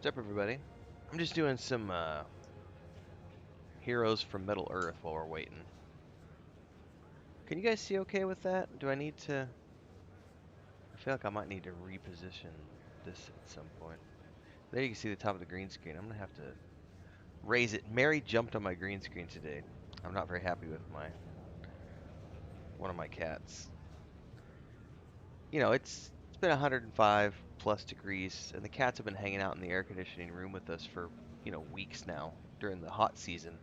What's up, everybody? I'm just doing some heroes from Middle Earth while we're waiting. Can you guys see okay with that? Do I need to... I feel like I might need to reposition this at some point. There you can see the top of the green screen. I'm going to have to raise it. Mary jumped on my green screen today. I'm not very happy with one of my cats. You know, it's been 105 plus degrees, and the cats have been hanging out in the air conditioning room with us for, weeks now during the hot season.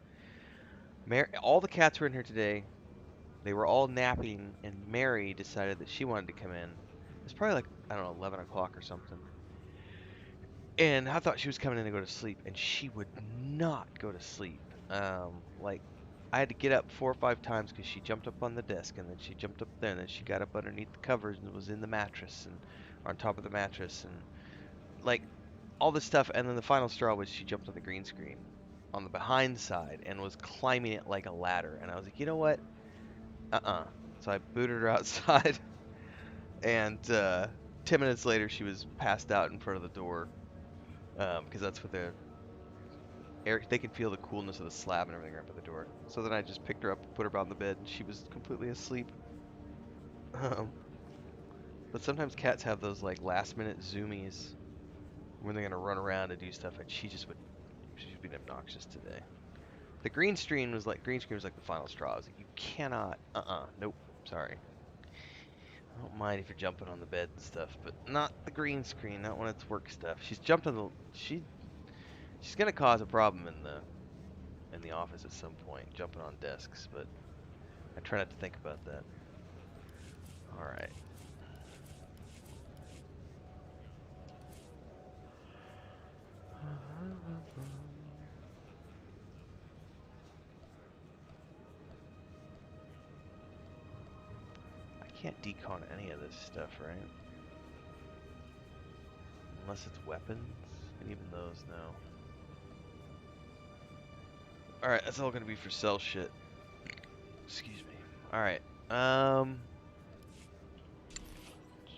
All the cats were in here today. They were all napping, and Mary decided that she wanted to come in. It's probably like, I don't know, 11 o'clock or something. And I thought she was coming in to go to sleep, and she would not go to sleep. Like, I had to get up 4 or 5 times because she jumped up on the desk, and then she jumped up there, and then she got up underneath the covers and was in the mattress, and on top of the mattress, and like, all this stuff. And then the final straw was she jumped on the green screen on the behind side and was climbing it like a ladder. And I was like, you know what? So I booted her outside, and 10 minutes later, she was passed out in front of the door, because that's what they can feel the coolness of the slab and everything right by the door. So then I just picked her up, put her on the bed, and she was completely asleep. But sometimes cats have those like last minute zoomies when they're gonna run around and do stuff, and she's been obnoxious today. The green screen was like the final straw. I was like, you cannot, nope, sorry. I don't mind if you're jumping on the bed and stuff, but not the green screen, not when it's work stuff. She's jumped on she's gonna cause a problem in the office at some point, jumping on desks, but I try not to think about that. Alright. I can't decon any of this stuff, right? Unless it's weapons, and even those, no. Alright, that's all gonna be for sell shit. Excuse me. Alright,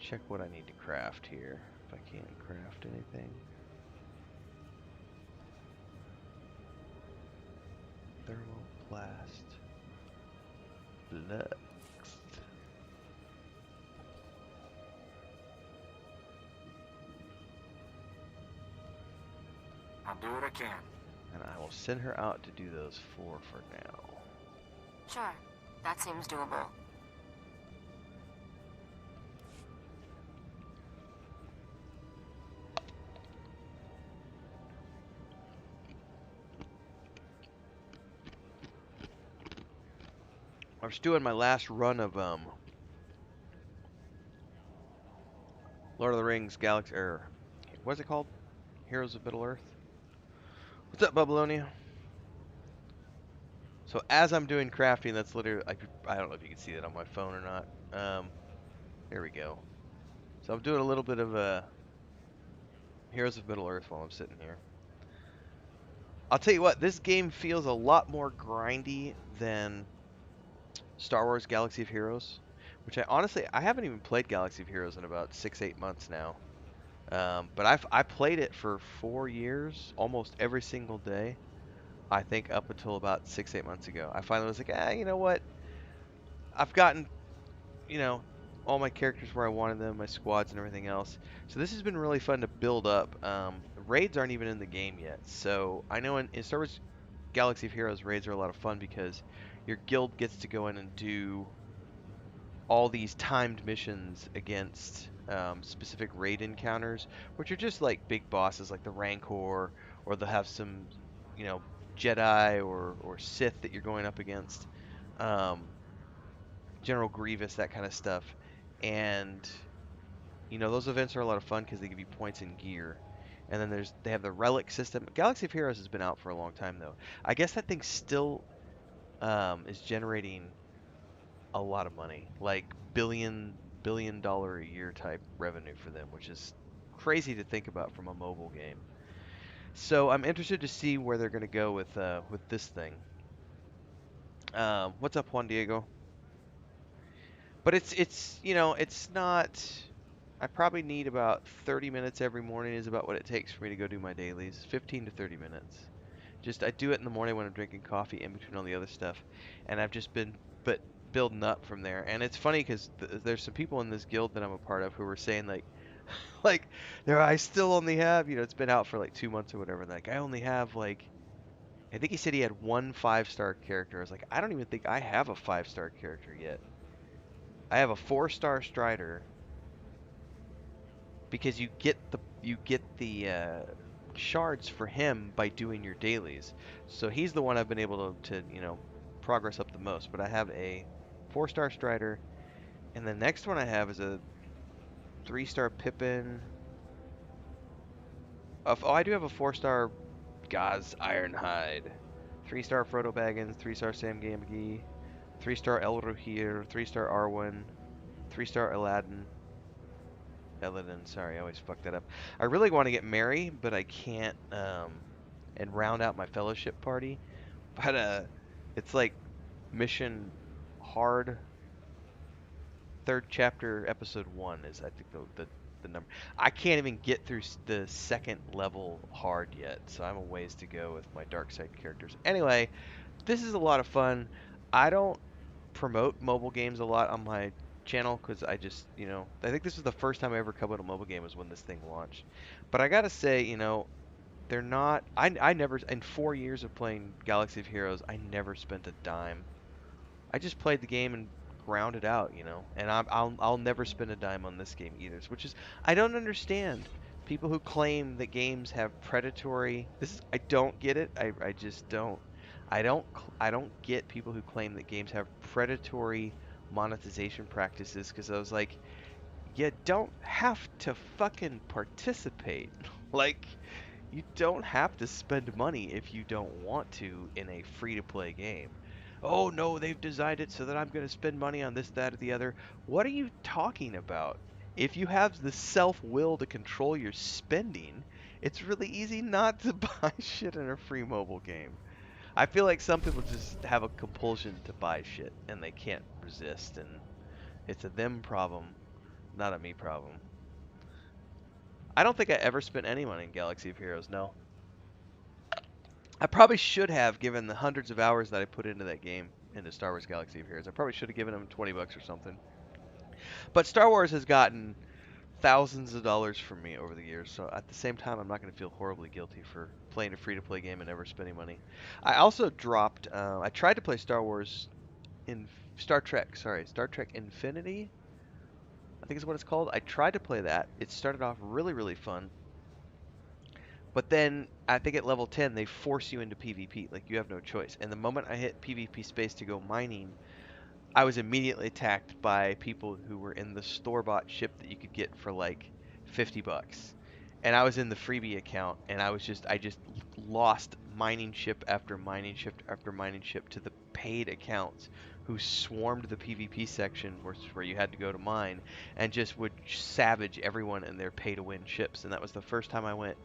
check what I need to craft here, if I can't craft anything. Thermoplast. Flux. I'll do what I can. And I will send her out to do those 4 for now. Sure, that seems doable. I was doing my last run of Lord of the Rings Galaxy, or what's it called? Heroes of Middle Earth. What's up, Babylonia? So as I'm doing crafting, that's literally, I don't know if you can see that on my phone or not. There we go. So I'm doing a little bit of Heroes of Middle Earth while I'm sitting here. I'll tell you what, this game feels a lot more grindy than Star Wars Galaxy of Heroes, which I haven't even played Galaxy of Heroes in about 6-8 months now. But I played it for 4 years, almost every single day. I think up until about 6-8 months ago. I finally was like, you know what? I've gotten, all my characters where I wanted them, my squads and everything else. So this has been really fun to build up. Raids aren't even in the game yet. So I know in Star Wars Galaxy of Heroes, raids are a lot of fun because your guild gets to go in and do all these timed missions against specific raid encounters, which are just like big bosses like the Rancor, or they'll have some, Jedi or Sith that you're going up against, General Grievous, that kind of stuff. And those events are a lot of fun because they give you points and gear. And then they have the relic system. Galaxy of Heroes has been out for a long time though. I guess that thing still is generating a lot of money, like billion dollar a year type revenue for them, which is crazy to think about from a mobile game. So I'm interested to see where they're going to go with this thing. What's up, Juan Diego? But it's not. I probably need about 30 minutes every morning is about what it takes for me to go do my dailies. 15 to 30 minutes. Just I do it in the morning when I'm drinking coffee in between all the other stuff, and I've just been building up from there. And it's funny because there's some people in this guild that I'm a part of who were saying like like I still only have, it's been out for like 2 months or whatever. Like I only have like I think he said he had one 5-star character. I was like, I don't even think I have a 5-star character yet. I have a 4-star Strider because you get the shards for him by doing your dailies. So he's the one I've been able to progress up the most. But I have a 4-star Strider, and the next one I have is a 3-star Pippin. Oh, I do have a 4-star Gaz Ironhide, 3-star Frodo Baggins, 3-star Sam Gamgee, 3-star Elrohir, 3-star Arwen, 3-star Eladin, sorry, I always fuck that up. I really want to get Mary, but I can't, and round out my fellowship party. But, it's like mission hard, 3rd chapter, episode 1 is, I think, the number. I can't even get through the 2nd level hard yet, so I'm a ways to go with my dark side characters. Anyway, this is a lot of fun. I don't promote mobile games a lot on my channel because I just, I think this was the first time I ever covered a mobile game was when this thing launched. But I gotta say, they're not. I never in 4 years of playing Galaxy of Heroes, I never spent a dime. I just played the game and ground it out, and I'll never spend a dime on this game either. Which is I don't understand people who claim that games have predatory. I don't get it. I just don't. I don't get people who claim that games have predatory monetization practices because I was like, you don't have to fucking participate. Like, you don't have to spend money if you don't want to in a free-to-play game. Oh no, they've designed it so that I'm going to spend money on this, that, or the other. What are you talking about? If you have the self-will to control your spending, it's really easy not to buy shit in a free mobile game. I feel like some people just have a compulsion to buy shit and they can't resist, and it's a them problem, not a me problem. I don't think I ever spent any money in Galaxy of Heroes, no. I probably should have, given the hundreds of hours that I put into that game, into Star Wars Galaxy of Heroes. I probably should have given them 20 bucks or something. But Star Wars has gotten thousands of dollars from me over the years, so at the same time, I'm not going to feel horribly guilty for playing a free-to-play game and never spending money. I also dropped, I tried to play Star Trek Infinity, I think is what it's called. I tried to play that. It started off really, really fun. But then I think at level 10 they force you into PvP. Like you have no choice. And the moment I hit PvP space to go mining, I was immediately attacked by people who were in the store-bought ship that you could get for like 50 bucks. And I was in the freebie account and I just lost mining ship after mining ship after mining ship to the paid accounts who swarmed the PvP section where you had to go to mine and just would savage everyone in their pay-to-win ships. And that was the first time I went,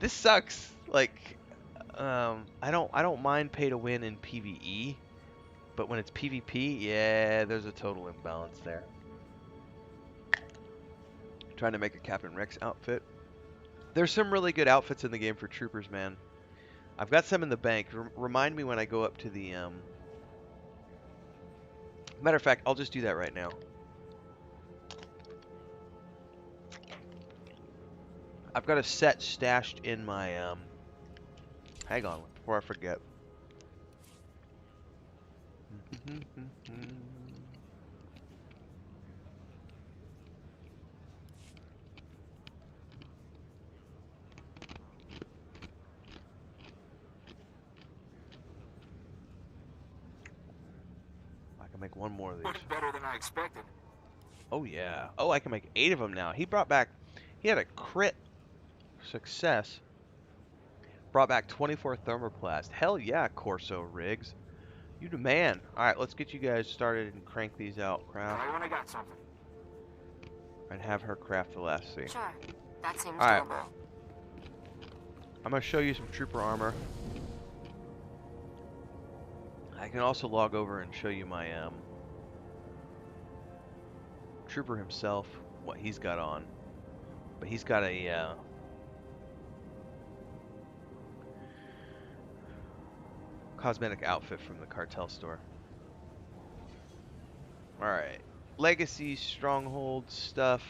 this sucks. Like, I don't mind pay to win in PvE, but when it's PvP, yeah, there's a total imbalance there. Trying to make a Captain Rex outfit. There's some really good outfits in the game for troopers, man. I've got some in the bank. Remind me when I go up to the Matter of fact, I'll just do that right now. I've got a set stashed in my hang on before I forget. I can make one more of these. Much better than I expected. Oh yeah. Oh, I can make 8 of them now. He had a crit success. Brought back 24 thermoplast. Hell yeah, Corso Riggs. You the man. Alright, let's get you guys started and crank these out. Craft. I got something. And have her craft the last thing. Sure. That seems Alright. doable. I'm going to show you some trooper armor. I can also log over and show you my trooper himself. what he's got on. But he's got a cosmetic outfit from the cartel store. Alright. Legacy, Stronghold stuff.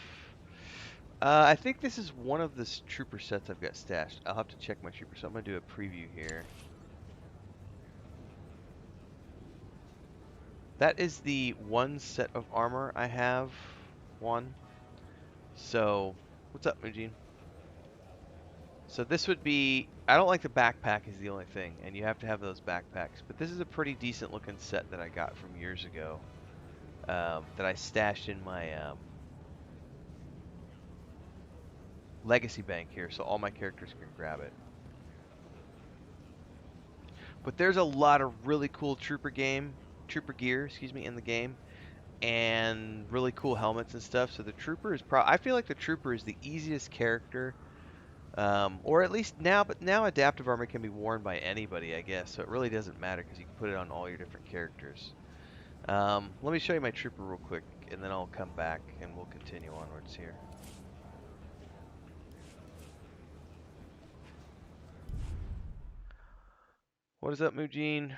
I think this is one of the trooper sets I've got stashed. I'll have to check my trooper, so I'm going to do a preview here. That is the one set of armor I have. One. So, what's up, Mujin? So this would be, I don't like the backpack is the only thing, and you have to have those backpacks. But this is a pretty decent looking set that I got from years ago, that I stashed in my legacy bank here, so all my characters can grab it. But there's a lot of really cool trooper gear, in the game, and really cool helmets and stuff. So the trooper is I feel like the trooper is the easiest character. Or at least now, but now adaptive armor can be worn by anybody, I guess, so it really doesn't matter because you can put it on all your different characters. Let me show you my trooper real quick, and then I'll come back and we'll continue onwards here. What is up, Mujin?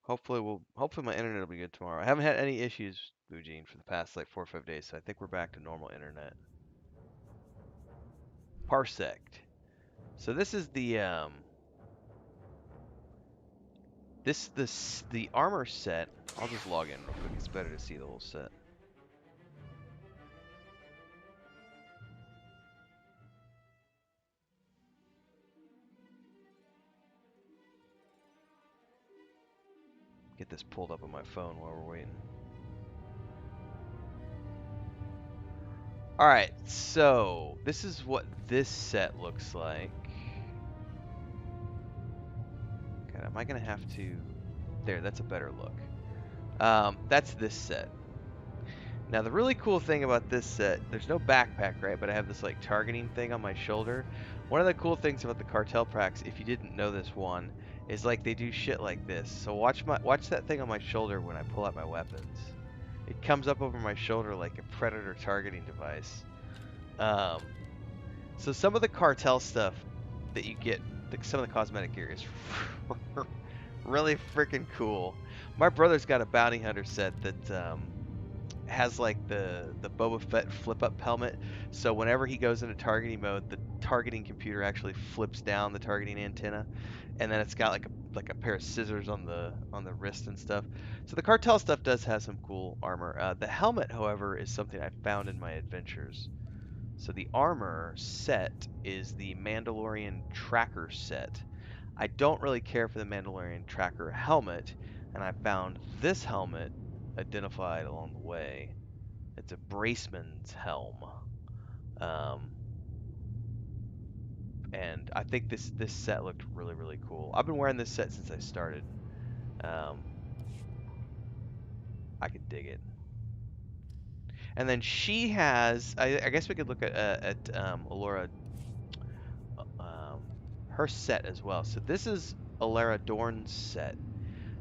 Hopefully my internet will be good tomorrow. I haven't had any issues, Mujin, for the past like 4 or 5 days, so I think we're back to normal internet. Parsect. So this is the the armor set. I'll just log in real quick. It's better to see the whole set. Get this pulled up on my phone while we're waiting. Alright, so this is what this set looks like. God, am I going to have to... There, that's a better look. That's this set. Now, the really cool thing about this set, there's no backpack, right? But I have this, like, targeting thing on my shoulder. One of the cool things about the cartel packs, if you didn't know this one, is, like, they do shit like this. So watch that thing on my shoulder when I pull out my weapons. It comes up over my shoulder like a predator targeting device. So some of the cartel stuff that you get, some of the cosmetic gear is really freaking cool. My brother's got a bounty hunter set that has like the Boba Fett flip up helmet. So whenever he goes into targeting mode, the targeting computer actually flips down the targeting antenna, and then it's got like a pair of scissors on the wrist and stuff. So the cartel stuff does have some cool armor. The helmet, however, is something I found in my adventures. So the armor set is the Mandalorian Tracker set. I don't really care for the Mandalorian Tracker helmet, and I found this helmet identified along the way. It's a Braceman's helm. And I think this set looked really, really cool. I've been wearing this set since I started. I could dig it. And then she has, I guess we could look at Allura, her set as well. So this is Alara Dorn's set.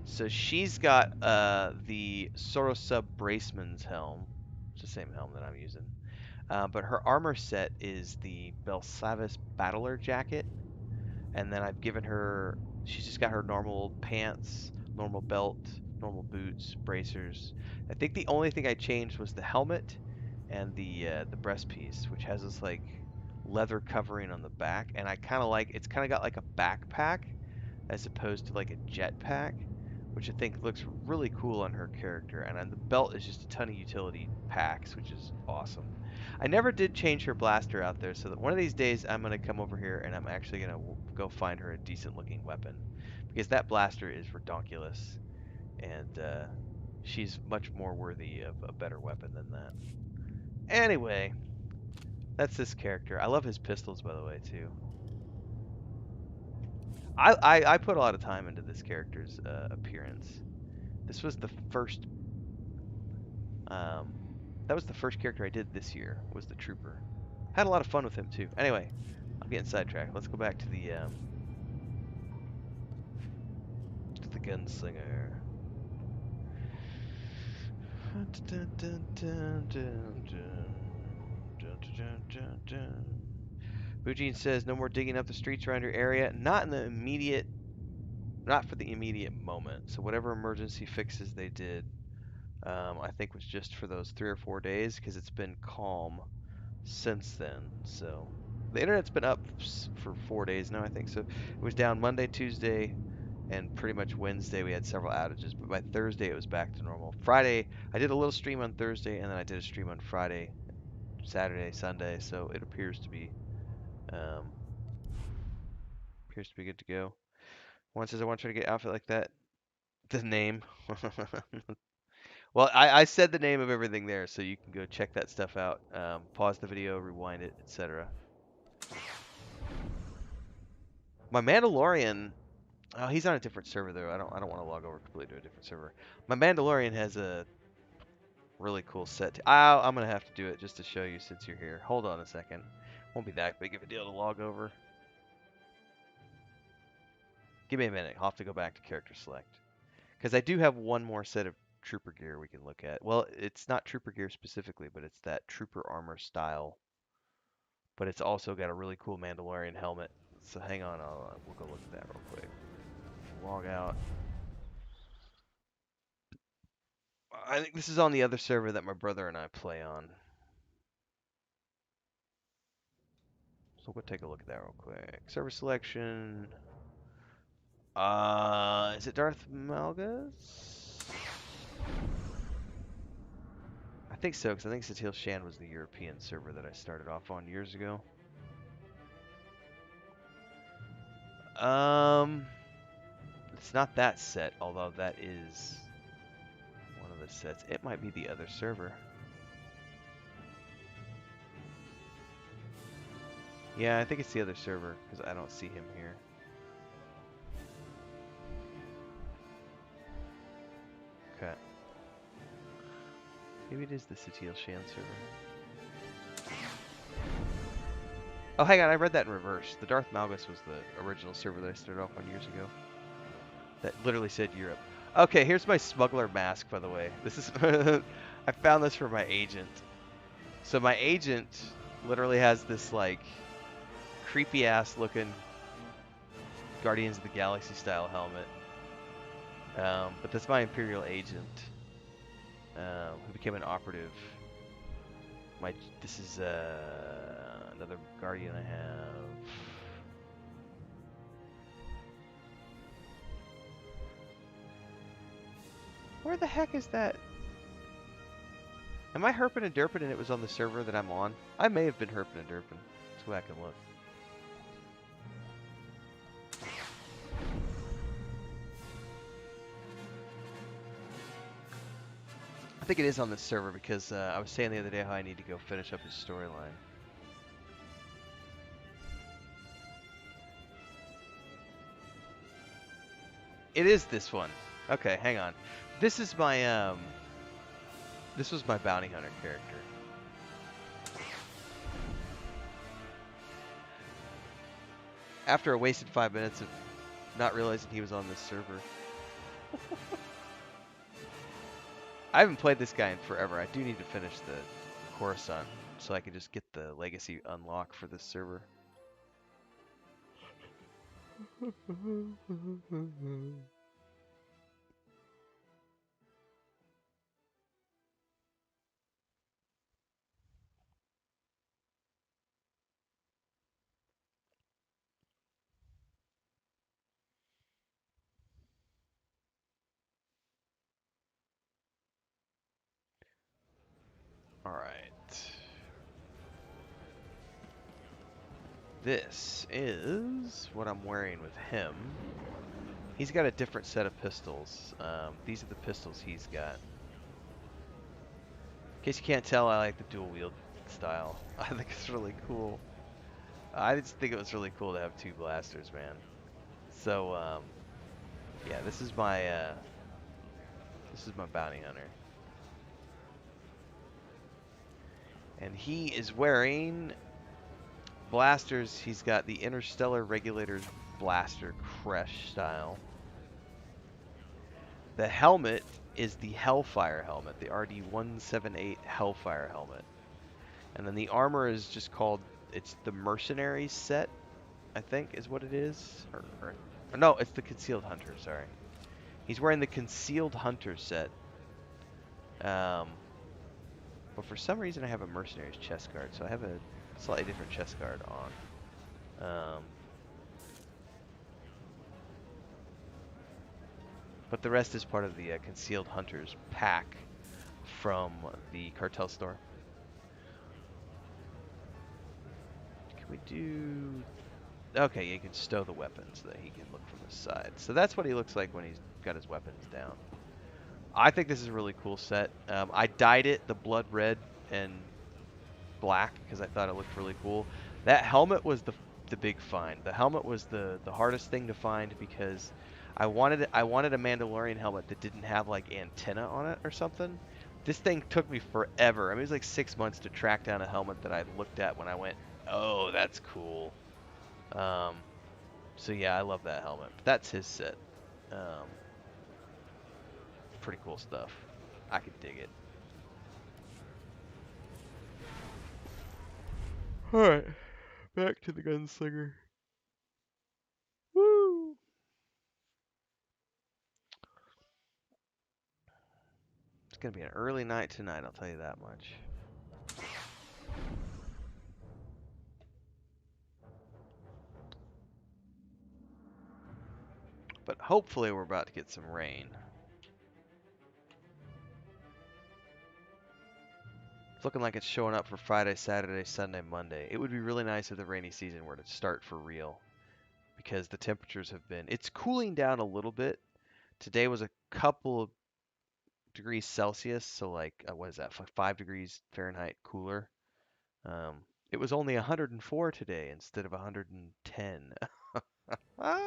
So she's got the Swtor Sub Braceman's helm. It's the same helm that I'm using. But her armor set is the Belsavis Battler jacket. And then I've given her, she's just got her normal pants, normal belt, normal boots, bracers. I think the only thing I changed was the helmet and the breast piece, which has this like leather covering on the back, and I kind of like, it's kind of got like a backpack as opposed to like a jetpack, which I think looks really cool on her character. And then the belt is just a ton of utility packs, which is awesome. I never did change her blaster out there, so that one of these days I'm going to come over here and I'm actually going to go find her a decent looking weapon, because that blaster is redonkulous, and she's much more worthy of a better weapon than that. Anyway, that's this character. I love his pistols, by the way, too. I put a lot of time into this character's appearance. This was the first, that was the first character I did this year, was the Trooper. Had a lot of fun with him too. Anyway, I'm getting sidetracked. Let's go back to the Gunslinger. Bujin says no more digging up the streets around your area. Not in the immediate, not for the immediate moment. So whatever emergency fixes they did, I think was just for those 3 or 4 days because it's been calm since then. So the internet's been up for 4 days now, I think. So it was down Monday, Tuesday, and pretty much Wednesday we had several outages. But by Thursday it was back to normal. Friday I did a little stream on Thursday, and then I did a stream on Friday, Saturday, Sunday. So it um, appears to be good to go. One says I want to try to get an outfit like that. The name. Well, I said the name of everything there, so you can go check that stuff out. Pause the video, rewind it, etc. My Mandalorian, oh, he's on a different server though. I don't want to log over completely to a different server. My Mandalorian has a really cool set. I'm gonna have to do it just to show you since you're here. Hold on a second. Won't be that big of a deal to log over. Give me a minute. I'll have to go back to character select because I do have one more set of trooper gear we can look at. Well, it's not trooper gear specifically, but it's that trooper armor style. But it's also got a really cool Mandalorian helmet. So hang on, we'll go look at that real quick. Log out. I think this is on the other server that my brother and I play on. So we'll take a look at that real quick. Server selection. Is it Darth Malgus? I think so, because I think Satil Shan was the European server that I started off on years ago. It's not that set, although that is one of the sets. It might be the other server. Yeah, I think it's the other server, because I don't see him here. Okay. Maybe it is the Satil Shan server. Oh, hang on, I read that in reverse. The Darth Malgus was the original server that I started off on years ago. That literally said Europe. Okay, here's my smuggler mask, by the way. This is I found this for my agent. So my agent literally has this like creepy ass looking Guardians of the Galaxy style helmet. But that's my Imperial agent who became an operative. This is another Guardian I have. Where the heck is that? Am I herping and derping and it was on the server that I'm on? I may have been herping and derping. Let's go back and look. I think it is on this server because I was saying the other day how I need to go finish up his storyline. It is this one. Okay, hang on. This is my this was my bounty hunter character. After I wasted 5 minutes of not realizing he was on this server. I haven't played this guy in forever. I do need to finish the Coruscant so I can just get the legacy unlock for this server. Alright. This is what I'm wearing with him. He's got a different set of pistols. These are the pistols he's got. In case you can't tell, I like the dual wield style. I think it's really cool. I just think it was really cool to have two blasters, man. So, yeah, this is my bounty hunter. And he is wearing blasters. He's got the Interstellar Regulator's blaster, Crash style. The helmet is the Hellfire helmet, the RD-178 Hellfire helmet. And then the armor is just called, it's the Mercenary set, I think is what it is. Or no, it's the Concealed Hunter, sorry. He's wearing the Concealed Hunter set. But for some reason I have a Mercenary's chest guard, so I have a slightly different chest guard on. But the rest is part of the Concealed Hunters pack from the cartel store. Can we do... Okay, you can stow the weapons so that he can look from the side. So that's what he looks like when he's got his weapons down. I think this is a really cool set. I dyed it the blood red and black because I thought it looked really cool. That helmet was the big find. The helmet was the hardest thing to find because I wanted a Mandalorian helmet that didn't have like antenna on it or something. This thing took me forever. I mean, it was like 6 months to track down a helmet that I looked at when I went, oh, that's cool. So yeah, I love that helmet. But that's his set. Pretty cool stuff. I could dig it. Alright, back to the Gunslinger. Woo! It's gonna be an early night tonight, I'll tell you that much. But hopefully we're about to get some rain. It's looking like it's showing up for Friday, Saturday, Sunday, Monday. It would be really nice if the rainy season were to start for real. Because the temperatures have been... It's cooling down a little bit. Today was a couple of degrees Celsius, so like, what is that, 5 degrees Fahrenheit cooler. It was only 104 today instead of 110. Ah!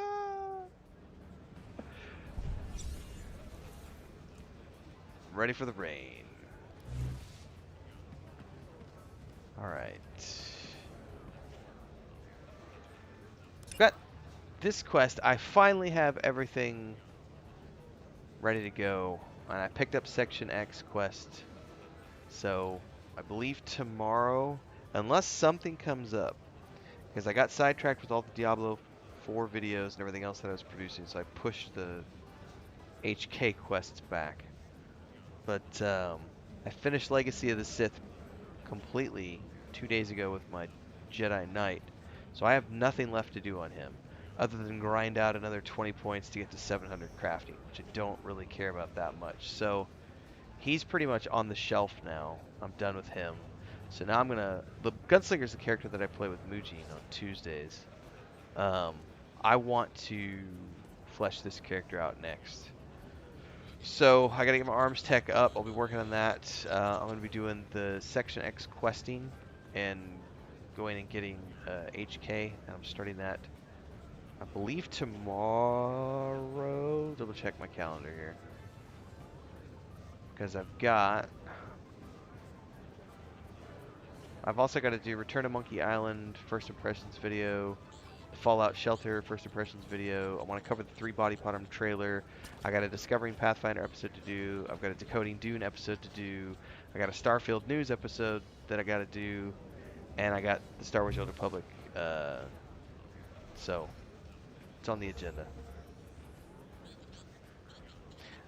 Ready for the rain. Alright. Got this quest. I finally have everything ready to go. And I picked up Section X quest. So, I believe tomorrow, unless something comes up. Because I got sidetracked with all the Diablo 4 videos and everything else that I was producing. So I pushed the HK quests back. But I finished Legacy of the Sith completely 2 days ago with my Jedi Knight, so I have nothing left to do on him other than grind out another 20 points to get to 700 crafting, which I don't really care about that much. So he's pretty much on the shelf now. I'm done with him. So now I'm gonna... The Gunslinger's the character that I play with Mujin on Tuesdays. I want to flesh this character out next. So I gotta get my arms tech up. I'll be working on that. I'm gonna be doing the Section X questing and going and getting HK. And I'm starting that, I believe, tomorrow. Double check my calendar here, because I've also got to do Return to Monkey Island First Impressions video, Fallout Shelter First Impressions video. I want to cover the 3 Body Bottom trailer. I got a Discovering Pathfinder episode to do. I've got a Decoding Dune episode to do. I got a Starfield News episode that I got to do, and I got the Star Wars: The Old Republic. So it's on the agenda.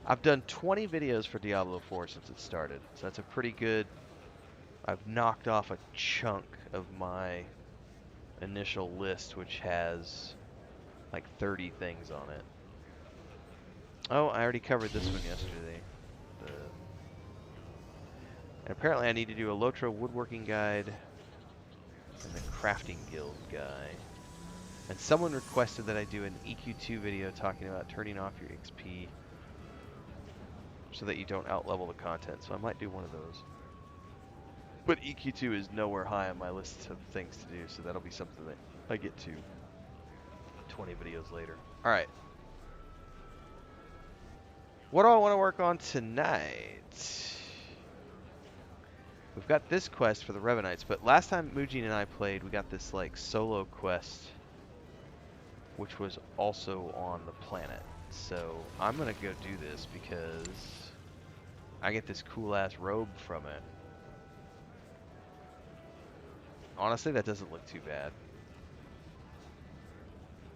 I've done 20 videos for Diablo 4 since it started, so that's a pretty good... I've knocked off a chunk of my initial list, which has like 30 things on it. Oh, I already covered this one yesterday. And apparently I need to do a Lotro woodworking guide and the crafting guild guy. And someone requested that I do an EQ2 video talking about turning off your XP so that you don't outlevel the content. So I might do one of those. But EQ2 is nowhere high on my list of things to do, so that'll be something that I get to 20 videos later. Alright. What do I want to work on tonight? We've got this quest for the Revenites, but last time Mujin and I played, we got this like solo quest, which was also on the planet. So I'm going to go do this because I get this cool ass robe from it. Honestly, that doesn't look too bad.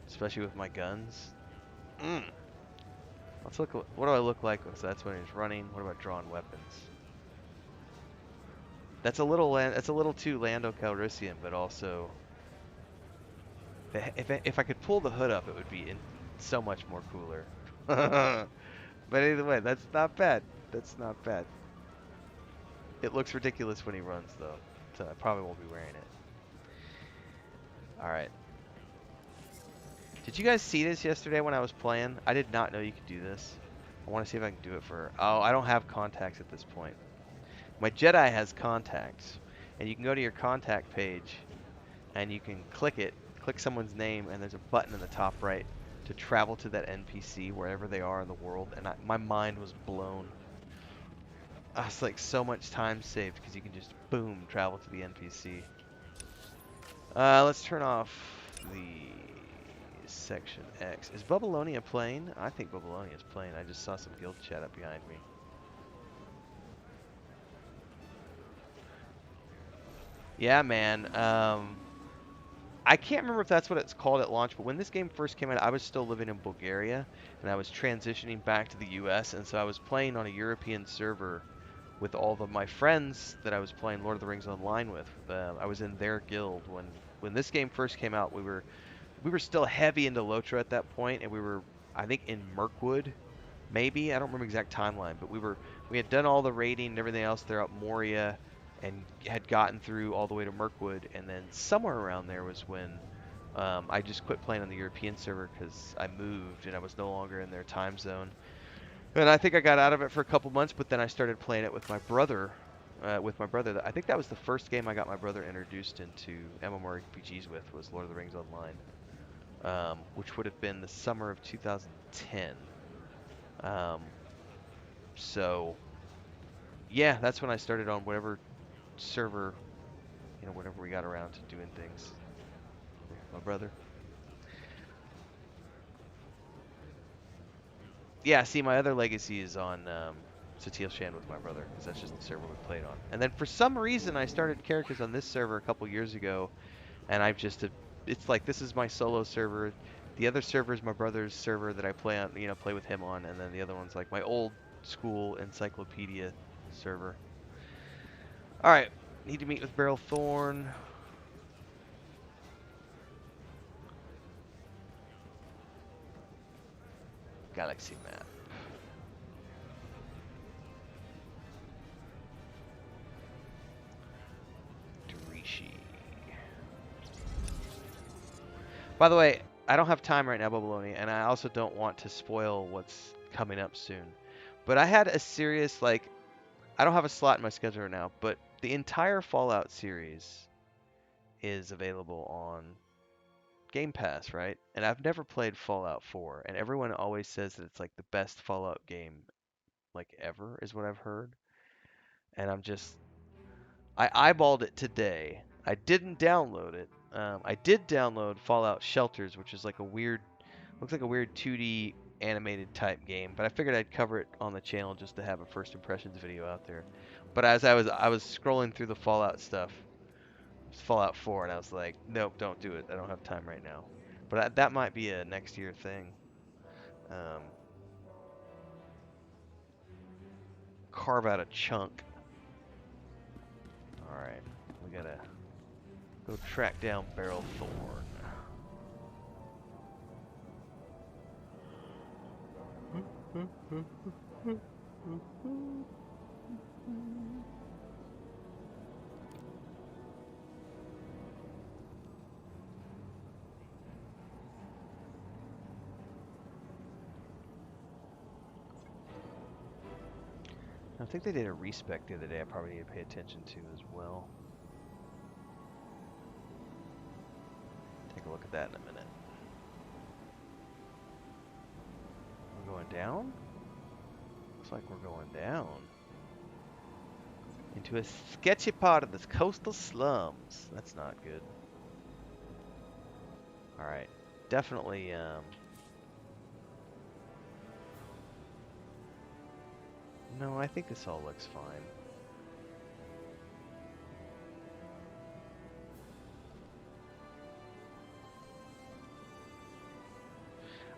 Especially with my guns. Mm. Let's look. What do I look like? So that's when he's running. What about drawn weapons? That's a little. That's a little too Lando Calrissian, but also, if I could pull the hood up, it would be so much more cooler. But either way, that's not bad. That's not bad. It looks ridiculous when he runs, though, so I probably won't be wearing it. All right. Did you guys see this yesterday when I was playing? I did not know you could do this. I want to see if I can do it for... Oh, I don't have contacts at this point. My Jedi has contacts. And you can go to your contact page, and you can click it, click someone's name, and there's a button in the top right to travel to that NPC wherever they are in the world. And my mind was blown. It's like so much time saved because you can just, boom, travel to the NPC. Let's turn off the... Section X. Is Babylonia playing? I think Babylonia is playing. I just saw some guild chat up behind me. Yeah, man. I can't remember if that's what it's called at launch, but when this game first came out, I was still living in Bulgaria, and I was transitioning back to the US, and so I was playing on a European server with all of my friends that I was playing Lord of the Rings Online with. I was in their guild. When this game first came out, we were still heavy into Lotra at that point, and we were, I think, in Mirkwood, maybe. I don't remember exact timeline, but we had done all the raiding and everything else there up Moria, and had gotten through all the way to Mirkwood, and then somewhere around there was when I just quit playing on the European server because I moved and I was no longer in their time zone. And I think I got out of it for a couple months, but then I started playing it with my brother. I think that was the first game I got my brother introduced into MMORPGs with, was Lord of the Rings Online. Which would have been the summer of 2010. So, yeah, that's when I started on whatever server, whenever we got around to doing things with my brother. Yeah, see, my other legacy is on Satele Shan with my brother, because that's just the server we played on. And then for some reason, I started characters on this server a couple years ago, and I've just, it's like, this is my solo server. The other server is my brother's server that I play on, play with him on, and then the other one's like my old school encyclopedia server. All right, need to meet with Beryl Thorn. Galaxy map. Darishi. By the way, I don't have time right now, Babylonia, and I also don't want to spoil what's coming up soon. But I had a serious, I don't have a slot in my schedule right now, but the entire Fallout series is available on Game Pass, right? And I've never played Fallout 4, and everyone always says that it's like the best Fallout game ever, is what I've heard. And I eyeballed it today. I didn't download it. I did download Fallout Shelters, which is looks like a weird 2D animated type game, but I figured I'd cover it on the channel just to have a first impressions video out there. But as I was scrolling through the Fallout stuff, it's Fallout 4, and I was like, nope, don't do it. I don't have time right now. But that might be a next year thing. Carve out a chunk. All right, we gotta go track down Beryl Thorn. I think they did a respec the other day I probably need to pay attention to as well. Take a look at that in a minute. We're going down? Looks like we're going down. Into a sketchy part of the coastal slums. That's not good. Alright. Definitely, No, I think this all looks fine.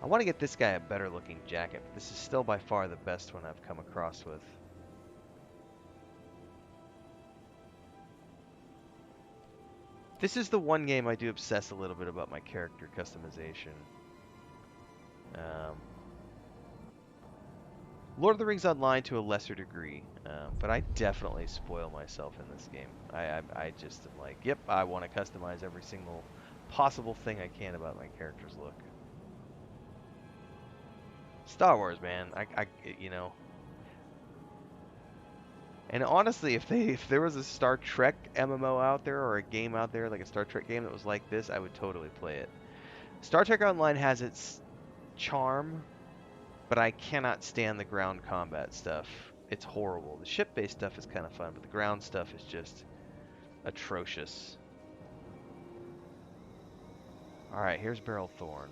I want to get this guy a better looking jacket, but this is still by far the best one I've come across with. This is the one game I do obsess a little bit about my character customization. Lord of the Rings Online to a lesser degree, but I definitely spoil myself in this game. I just am like, yep, I want to customize every single possible thing I can about my character's look. Star Wars, man, you know. And honestly, if there was a Star Trek MMO out there or a game out there like a Star Trek game that was like this, I would totally play it. Star Trek Online has its charm, but I cannot stand the ground combat stuff. It's horrible. The ship-based stuff is kind of fun, but the ground stuff is just atrocious. Alright, here's Beryl Thorn.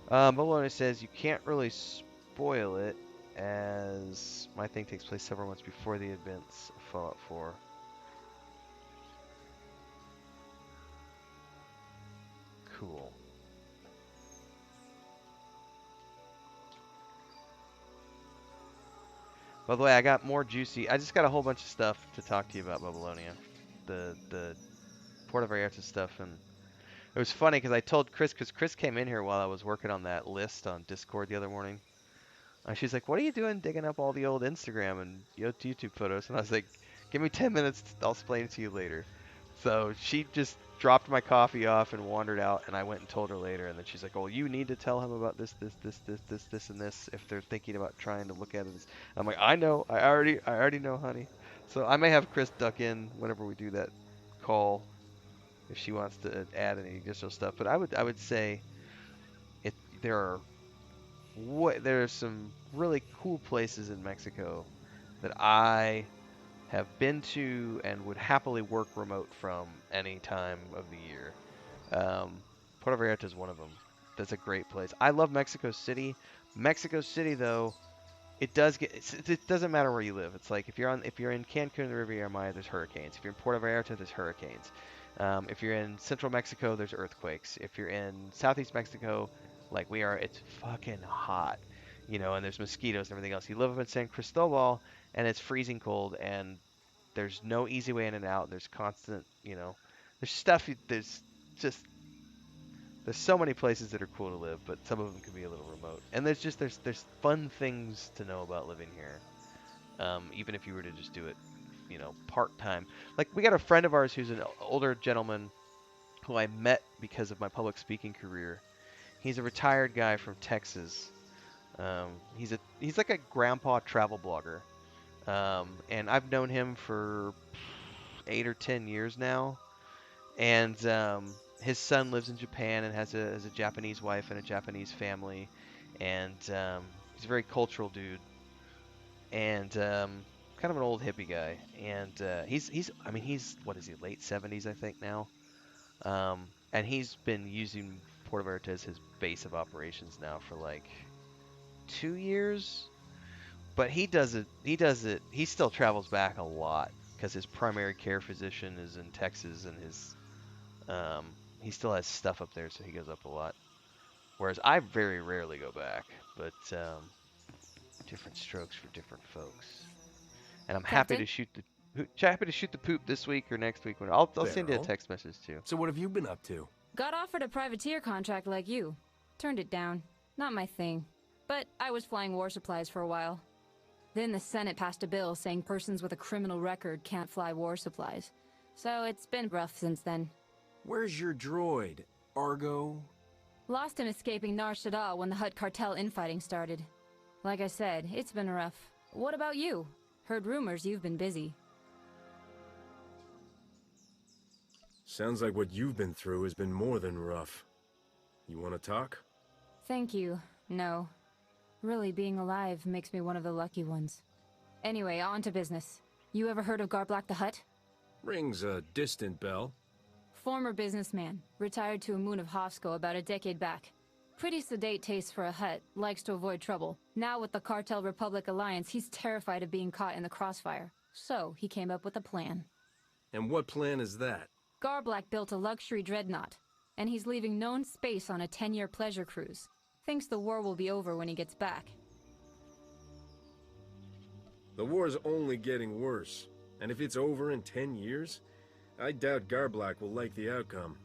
Bologna says you can't really spoil it, as my thing takes place several months before the events of Fallout 4. Cool. By the way, I got more juicy. I just got a whole bunch of stuff to talk to you about Babylonia. The Puerto Vallarta stuff, and it was funny because I told Chris, because Chris came in here while I was working on that list on Discord the other morning. She's like, "What are you doing digging up all the old Instagram and YouTube photos?" And I was like, "Give me 10 minutes. I'll explain it to you later." So she just dropped my coffee off and wandered out, and I went and told her later. And then she's like, "Oh, you need to tell him about this, and this if they're thinking about trying to look at it." I'm like, "I know. I already know, honey." So I may have Chris duck in whenever we do that call if she wants to add any additional stuff. But I would say there are some really cool places in Mexico that I have been to and would happily work remote from any time of the year. Puerto Vallarta is one of them. That's a great place. I love Mexico City. Mexico City, though, it doesn't matter where you live. It's like if you're in Cancun or the Riviera Maya, there's hurricanes. If you're in Puerto Vallarta, there's hurricanes. If you're in central Mexico, there's earthquakes. If you're in southeast Mexico, like we are, it's fucking hot, you know, and there's mosquitoes and everything else. You live up in San Cristobal, and it's freezing cold, and there's no easy way in and out. There's constant, you know, there's stuff. There's so many places that are cool to live, but some of them can be a little remote. And there's fun things to know about living here, even if you were to just do it, you know, part time. Like we got a friend of ours who's an older gentleman who I met because of my public speaking career. He's a retired guy from Texas. He's like a grandpa travel blogger, and I've known him for 8 or 10 years now. And his son lives in Japan and has a Japanese wife and a Japanese family, and he's a very cultural dude, and kind of an old hippie guy. And he's what is he, late 70s I think now, and he's been using Puerto Vallarta as his base of operations now for like 2 years. But he still travels back a lot because his primary care physician is in Texas, and he still has stuff up there, so he goes up a lot. Whereas I very rarely go back, but different strokes for different folks. And I'm happy to shoot the poop this week or next week. I'll send you a text message too. So what have you been up to? Got offered a privateer contract like you. Turned it down. Not my thing. But I was flying war supplies for a while. Then the Senate passed a bill saying persons with a criminal record can't fly war supplies. So it's been rough since then. Where's your droid? Argo? Lost him escaping Nar Shaddaa when the Hutt cartel infighting started. Like I said, it's been rough. What about you? Heard rumors you've been busy. Sounds like what you've been through has been more than rough. You want to talk? Thank you. No. Really, being alive makes me one of the lucky ones. Anyway, on to business. You ever heard of Garblak the Hutt? Rings a distant bell. Former businessman. Retired to a moon of Hofsko about a decade back. Pretty sedate taste for a Hutt, likes to avoid trouble. Now with the Cartel-Republic alliance, he's terrified of being caught in the crossfire. So, he came up with a plan. And what plan is that? Garblack built a luxury dreadnought, and he's leaving known space on a 10-year pleasure cruise. Thinks the war will be over when he gets back. The war's only getting worse. And if it's over in 10 years, I doubt Garblack will like the outcome.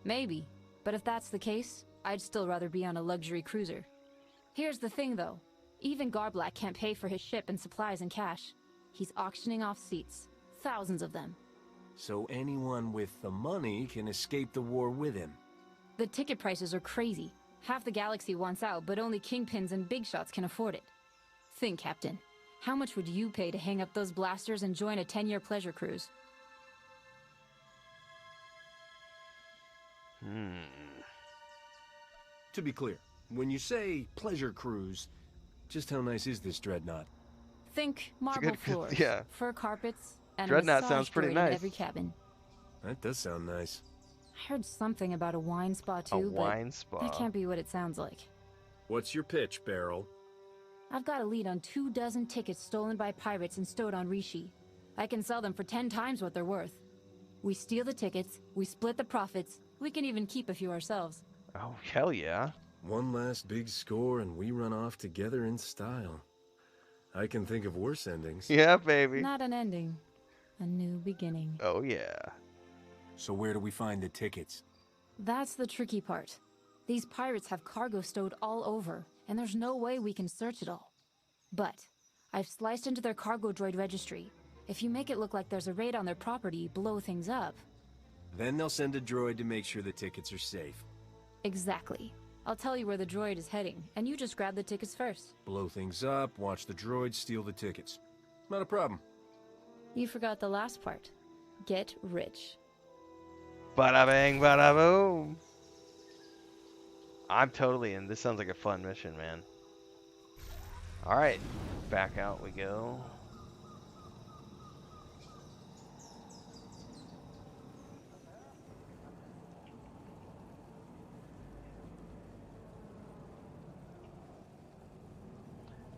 Maybe, but if that's the case, I'd still rather be on a luxury cruiser. Here's the thing though, even Garblack can't pay for his ship and supplies in cash. He's auctioning off seats, thousands of them. So anyone with the money can escape the war with him. The ticket prices are crazy. Half the galaxy wants out, but only kingpins and big shots can afford it. Think, Captain. How much would you pay to hang up those blasters and join a 10-year pleasure cruise? To be clear, when you say pleasure cruise, just how nice is this dreadnought? Think marble floors, yeah. fur carpets, and Dreadnought a massage sounds pretty droid nice. in every cabin. That does sound nice. I heard something about a wine spa too, A wine spa. that can't be what it sounds like. What's your pitch, Beryl? I've got a lead on 24 tickets stolen by pirates and stowed on Rishi. I can sell them for 10 times what they're worth. We steal the tickets, we split the profits, we can even keep a few ourselves. Oh, hell yeah. One last big score and we run off together in style. I can think of worse endings. Yeah, baby. Not an ending, a new beginning. Oh, yeah. So where do we find the tickets? That's the tricky part. These pirates have cargo stowed all over, and there's no way we can search it all. But I've sliced into their cargo droid registry. If you make it look like there's a raid on their property, blow things up. Then they'll send a droid to make sure the tickets are safe. Exactly. I'll tell you where the droid is heading, and you just grab the tickets first. Blow things up, watch the droid steal the tickets. Not a problem. You forgot the last part. Get rich. Bada bang, bada boom. I'm totally in. This sounds like a fun mission, man. Alright. Back out we go.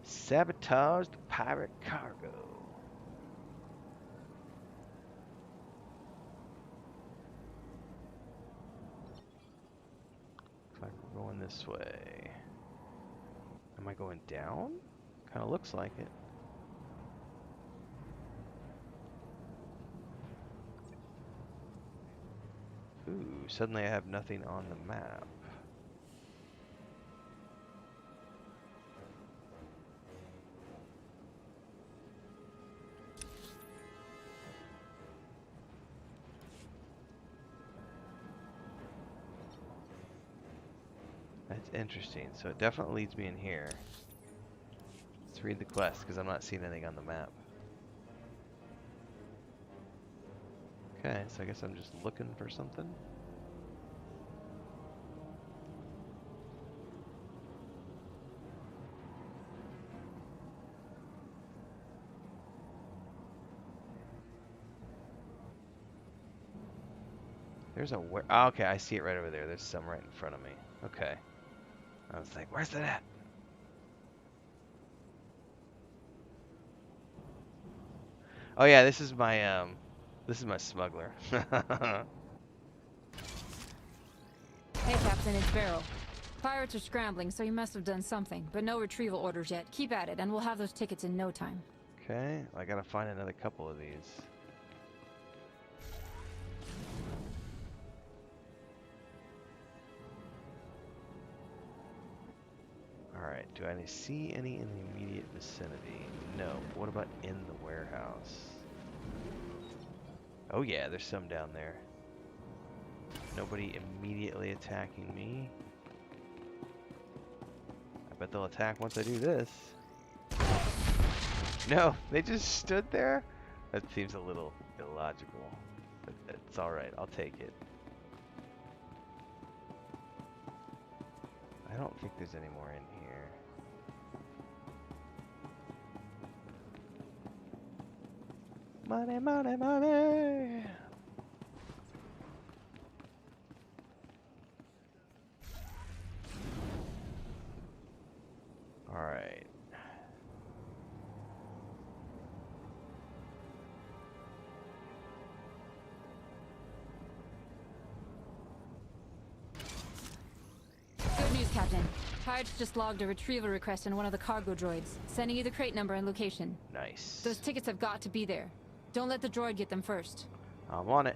Sabotage the pirate cargo. Looks like we're going this way. Am I going down? Kind of looks like it. Ooh, suddenly I have nothing on the map. That's interesting. So it definitely leads me in here. Let's read the quest because I'm not seeing anything on the map. Okay, so I guess I'm just looking for something. There's a where? Oh, okay, I see it right over there. There's some right in front of me. Okay. I was like, where's that at? Oh yeah, this is my smuggler. Hey, Captain, it's Beryl. Pirates are scrambling, so you must have done something, but no retrieval orders yet. Keep at it, and we'll have those tickets in no time. Okay, I gotta find another couple of these. Alright, do I see any in the immediate vicinity? No. What about in the warehouse? Oh yeah, there's some down there. Nobody immediately attacking me. I bet they'll attack once I do this. No, they just stood there? That seems a little illogical. But it's alright, I'll take it. I don't think there's any more in here. Money, money, money! Alright. Good news, Captain. Pirates just logged a retrieval request in one of the cargo droids, sending you the crate number and location. Nice. Those tickets have got to be there. Don't let the droid get them first. I'm on it.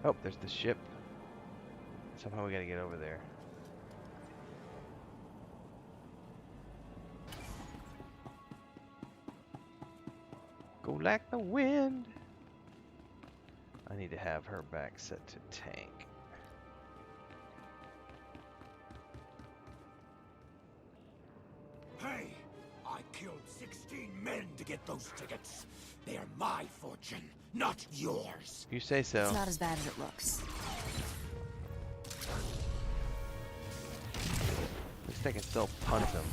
Oh, there's the ship. Somehow we gotta get over there. Go like the wind. I need to have her back set to tank. Hey, I killed 16 men to get those tickets. They are my fortune, not yours. You say so. It's not as bad as it looks. At least I can still punt them.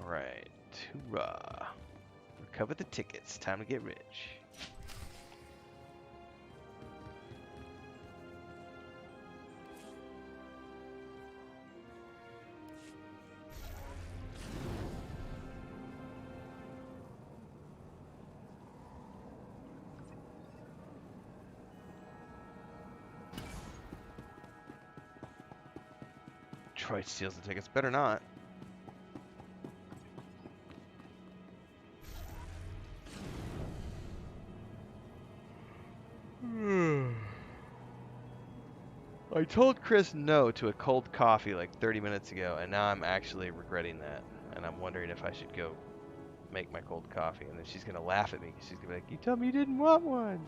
Alright, hoorah. Recover the tickets. Time to get rich. Droid steals the tickets. Better not. I told Chris no to a cold coffee like 30 minutes ago, and now I'm actually regretting that. And I'm wondering if I should go make my cold coffee. And then she's going to laugh at me. She's going to be like, you told me you didn't want one.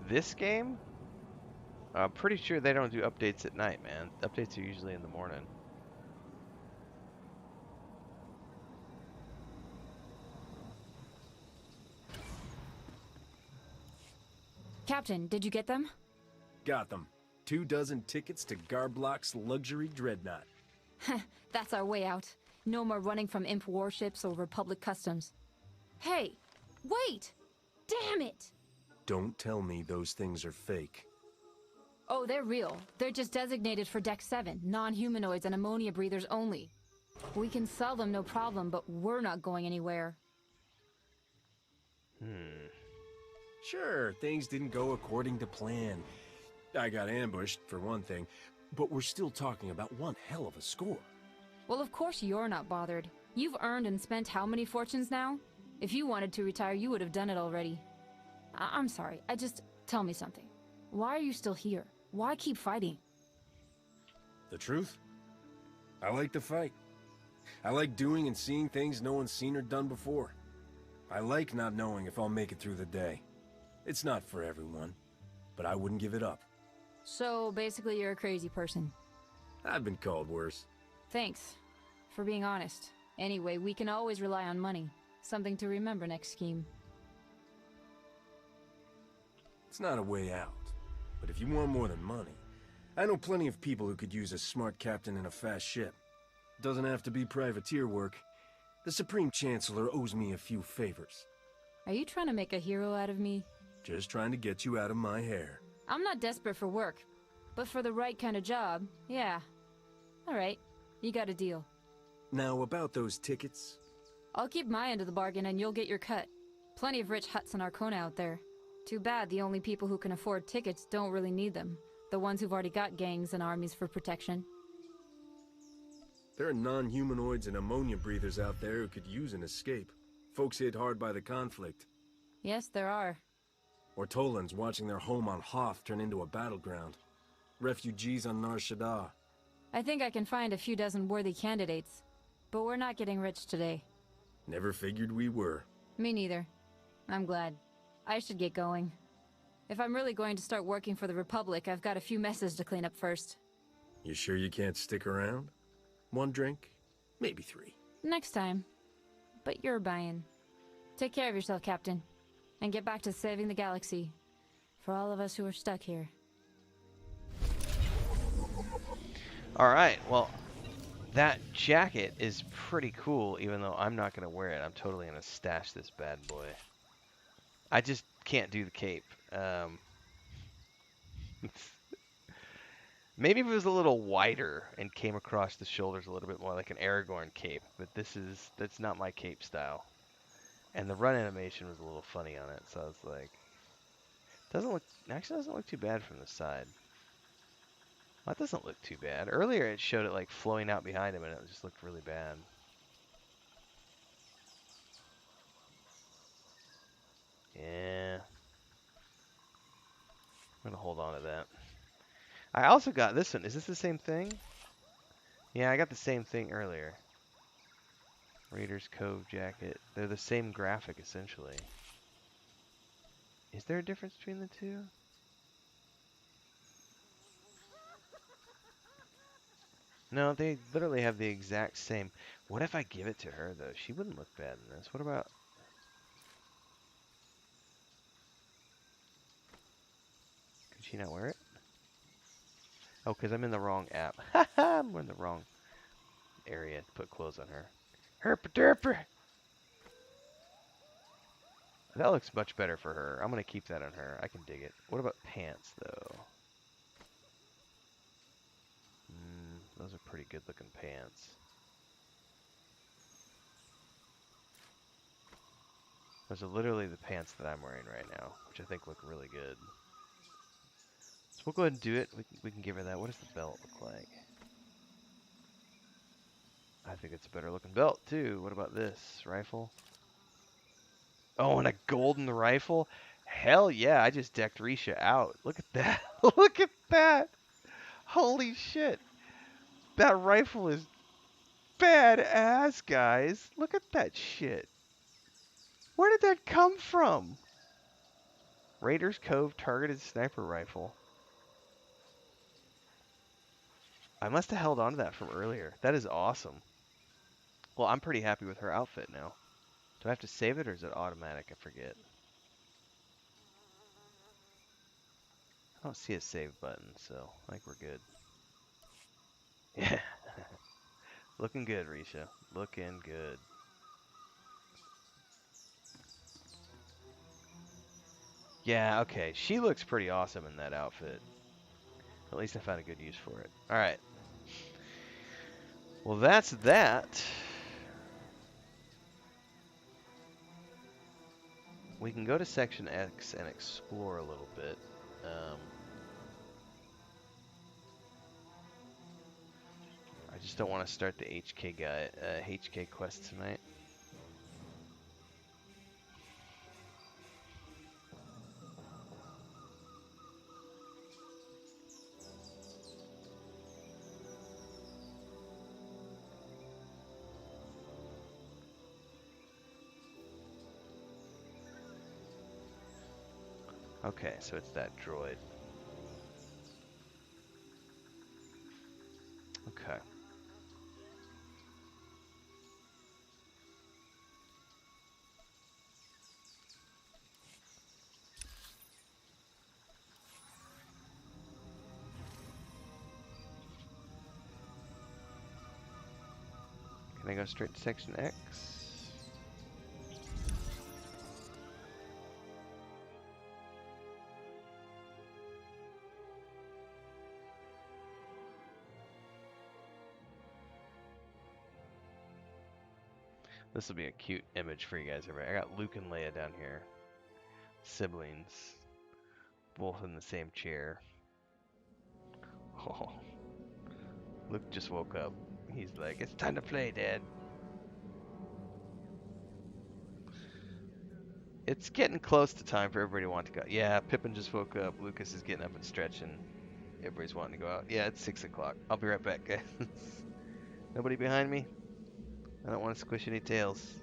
This game? I'm pretty sure they don't do updates at night, man. Updates are usually in the morning. Captain, did you get them? Got them. 24 tickets to Garblock's luxury dreadnought. That's our way out. No more running from imp warships or Republic customs. Hey, wait! Damn it! Don't tell me those things are fake. Oh, they're real. They're just designated for Deck 7, non-humanoids and ammonia breathers only. We can sell them no problem, but we're not going anywhere. Sure, things didn't go according to plan. I got ambushed, for one thing, but we're still talking about one hell of a score. Well, of course you're not bothered. You've earned and spent how many fortunes now? If you wanted to retire, you would have done it already. I'm sorry, tell me something. Why are you still here? Why keep fighting? The truth? I like to fight. I like doing and seeing things no one's seen or done before. I like not knowing if I'll make it through the day. It's not for everyone, but I wouldn't give it up. So, basically you're a crazy person. I've been called worse. Thanks for being honest. Anyway, we can always rely on money. Something to remember next scheme. It's not a way out, but if you want more than money, I know plenty of people who could use a smart captain and a fast ship. Doesn't have to be privateer work. The Supreme Chancellor owes me a few favors. Are you trying to make a hero out of me? Just trying to get you out of my hair. I'm not desperate for work, but for the right kind of job, yeah. Alright, you got a deal. Now, about those tickets. I'll keep my end of the bargain and you'll get your cut. Plenty of rich huts in Arcona out there. Too bad the only people who can afford tickets don't really need them. The ones who've already got gangs and armies for protection. There are non-humanoids and ammonia breathers out there who could use an escape. Folks hit hard by the conflict. Yes, there are. Ortolans watching their home on Hoth turn into a battleground. Refugees on Nar Shaddaa. I think I can find a few dozen worthy candidates. But we're not getting rich today. Never figured we were. Me neither. I'm glad. I should get going. If I'm really going to start working for the Republic, I've got a few messes to clean up first. You sure you can't stick around? 1 drink? Maybe 3. Next time. But you're buying. Take care of yourself, Captain. And get back to saving the galaxy. For all of us who are stuck here. Alright, well, that jacket is pretty cool, even though I'm not going to wear it. I'm totally going to stash this bad boy. I just can't do the cape. Maybe if it was a little wider and came across the shoulders a little bit more like an Aragorn cape, but that's not my cape style. And the run animation was a little funny on it, so I was like, actually doesn't look too bad from the side. That doesn't look too bad. Earlier it showed it like flowing out behind him and it just looked really bad. Yeah. I'm gonna hold on to that. I also got this one. Is this the same thing? Yeah, I got the same thing earlier. Raiders Cove jacket. They're the same graphic, essentially. Is there a difference between the two? No, they literally have the exact same. What if I give it to her, though? She wouldn't look bad in this. What about... Could she not wear it? Oh, because I'm in the wrong app. Haha, I'm in the wrong area to put clothes on her. Herpa-derpa! That looks much better for her. I'm going to keep that on her. I can dig it. What about pants, though? Those are pretty good looking pants. Those are literally the pants that I'm wearing right now, which I think look really good. So we'll go ahead and do it. We can give her that. What does the belt look like? I think it's a better looking belt, too. What about this? Rifle? Oh, and a golden rifle? Hell yeah, I just decked Risha out. Look at that. Look at that. Holy shit. That rifle is badass, guys. Look at that shit. Where did that come from? Raiders Cove targeted sniper rifle. I must have held on to that from earlier. That is awesome. Well, I'm pretty happy with her outfit now. Do I have to save it or is it automatic? I forget. I don't see a save button, so I think we're good. Yeah. Looking good, Risha. Looking good. Yeah, okay. She looks pretty awesome in that outfit. At least I found a good use for it. Alright. Well, that's that. We can go to Section X and explore a little bit. I just don't want to start the HK quest tonight. Okay, so it's that droid. Okay. Can I go straight to Section X? This will be a cute image for you guys. I got Luke and Leia down here. Siblings. Both in the same chair. Oh. Luke just woke up. He's like, it's time to play, Dad. It's getting close to time for everybody to want to go. Yeah, Pippin just woke up. Lucas is getting up and stretching. Everybody's wanting to go out. Yeah, it's 6 o'clock. I'll be right back, guys. Nobody behind me? I don't want to squish any tails.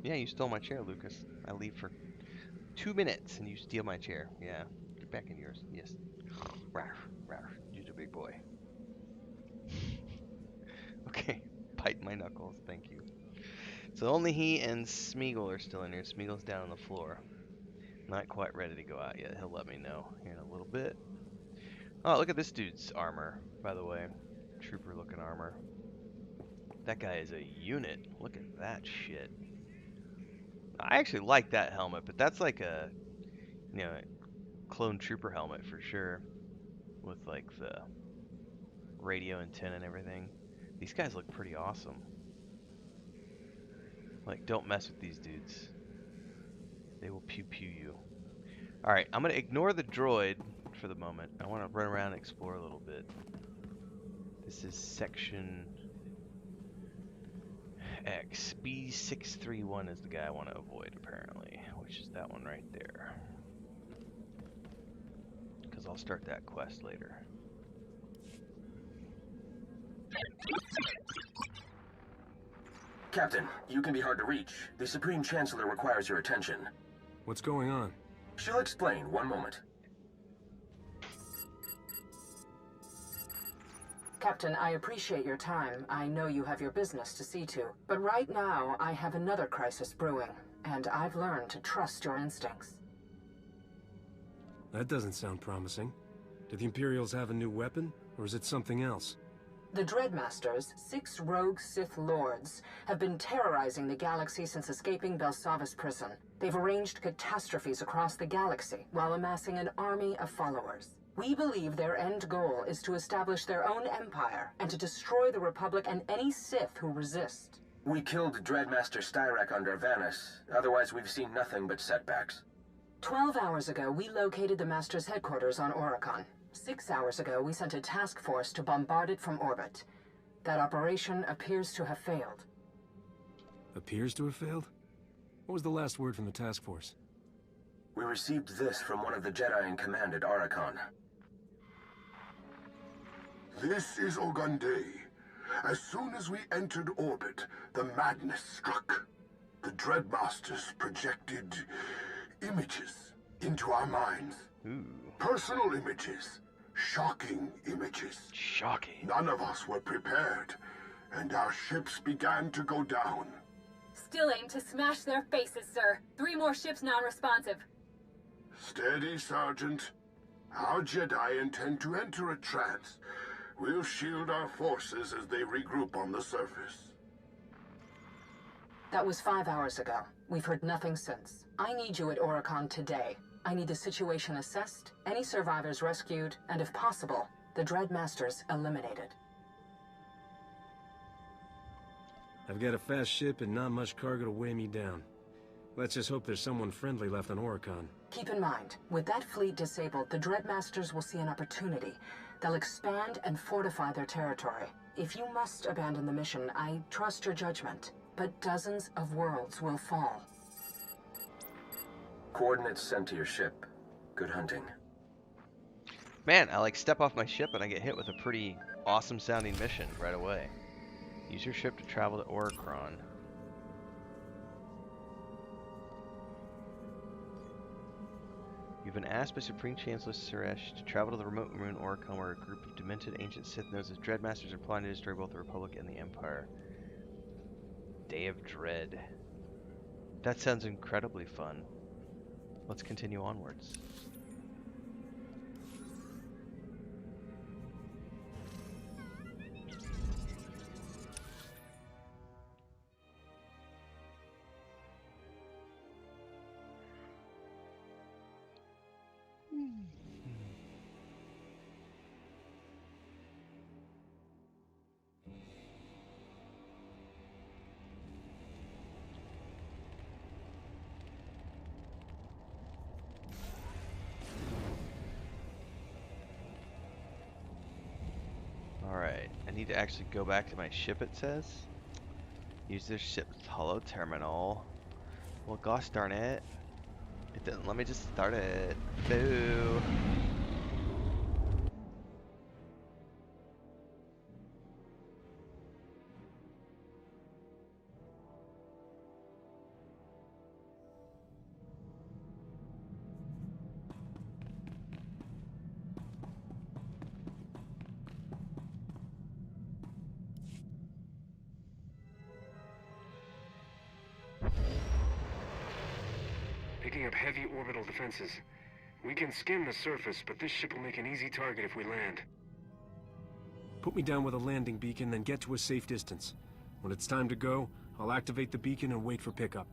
Yeah, you stole my chair, Lucas. I leave for 2 minutes and you steal my chair. Yeah, get back in yours. Yes. Rawr, rawr. You're the big boy. Okay, bite my knuckles. Thank you. So only he and Smeagol are still in here. Smeagol's down on the floor. Not quite ready to go out yet. He'll let me know here in a little bit. Oh, look at this dude's armor, by the way. Trooper looking armor. That guy is a unit. Look at that shit. I actually like that helmet, but that's like a, you know, clone trooper helmet for sure. With like the radio antenna and everything. These guys look pretty awesome. Like, don't mess with these dudes. They will pew pew you. Alright, I'm going to ignore the droid for the moment. I want to run around and explore a little bit. This is section X. B631 is the guy I want to avoid, apparently. Which is that one right there. Because I'll start that quest later. Captain, you can be hard to reach. The Supreme Chancellor requires your attention. What's going on? She'll explain. One moment. Captain, I appreciate your time. I know you have your business to see to. But right now, I have another crisis brewing, and I've learned to trust your instincts. That doesn't sound promising. Do the Imperials have a new weapon, or is it something else? The Dreadmasters, 6 rogue Sith Lords, have been terrorizing the galaxy since escaping Belsavis prison. They've arranged catastrophes across the galaxy while amassing an army of followers. We believe their end goal is to establish their own empire and to destroy the Republic and any Sith who resist. We killed Dreadmaster Styrak under Vanis. Otherwise, we've seen nothing but setbacks. 12 hours ago, we located the Master's headquarters on Oricon. 6 hours ago, we sent a task force to bombard it from orbit. That operation appears to have failed. Appears to have failed? What was the last word from the task force? We received this from one of the Jedi in command at Oricon. This is Ogundei. As soon as we entered orbit, the madness struck. The Dreadmasters projected images into our minds. Ooh. Personal images. Shocking images. Shocking. None of us were prepared, and our ships began to go down. Still aim to smash their faces, sir. 3 more ships non-responsive. Steady, Sergeant. Our Jedi intend to enter a trance. We'll shield our forces as they regroup on the surface. That was 5 hours ago. We've heard nothing since. I need you at Oricon today. I need the situation assessed, any survivors rescued, and if possible, the Dreadmasters eliminated. I've got a fast ship and not much cargo to weigh me down. Let's just hope there's someone friendly left on Oricon. Keep in mind, with that fleet disabled, the Dreadmasters will see an opportunity. They'll expand and fortify their territory. If you must abandon the mission, I trust your judgment, but dozens of worlds will fall. Coordinates sent to your ship. Good hunting. Man, I like step off my ship and I get hit with a pretty awesome sounding mission right away. Use your ship to travel to Oricron. You've been asked by Supreme Chancellor Suresh to travel to the remote moon Oricon, where a group of demented ancient Sith known as Dreadmasters are plotting to destroy both the Republic and the Empire. Day of Dread. That sounds incredibly fun. Let's continue onwards. Alright, I need to actually go back to my ship, it says. Use this ship's hollow terminal. Well, gosh darn it. It didn't let me just start it. Boo. Picking up heavy orbital defenses. We can skim the surface, but this ship will make an easy target if we land. Put me down with a landing beacon, then get to a safe distance. When it's time to go, I'll activate the beacon and wait for pickup.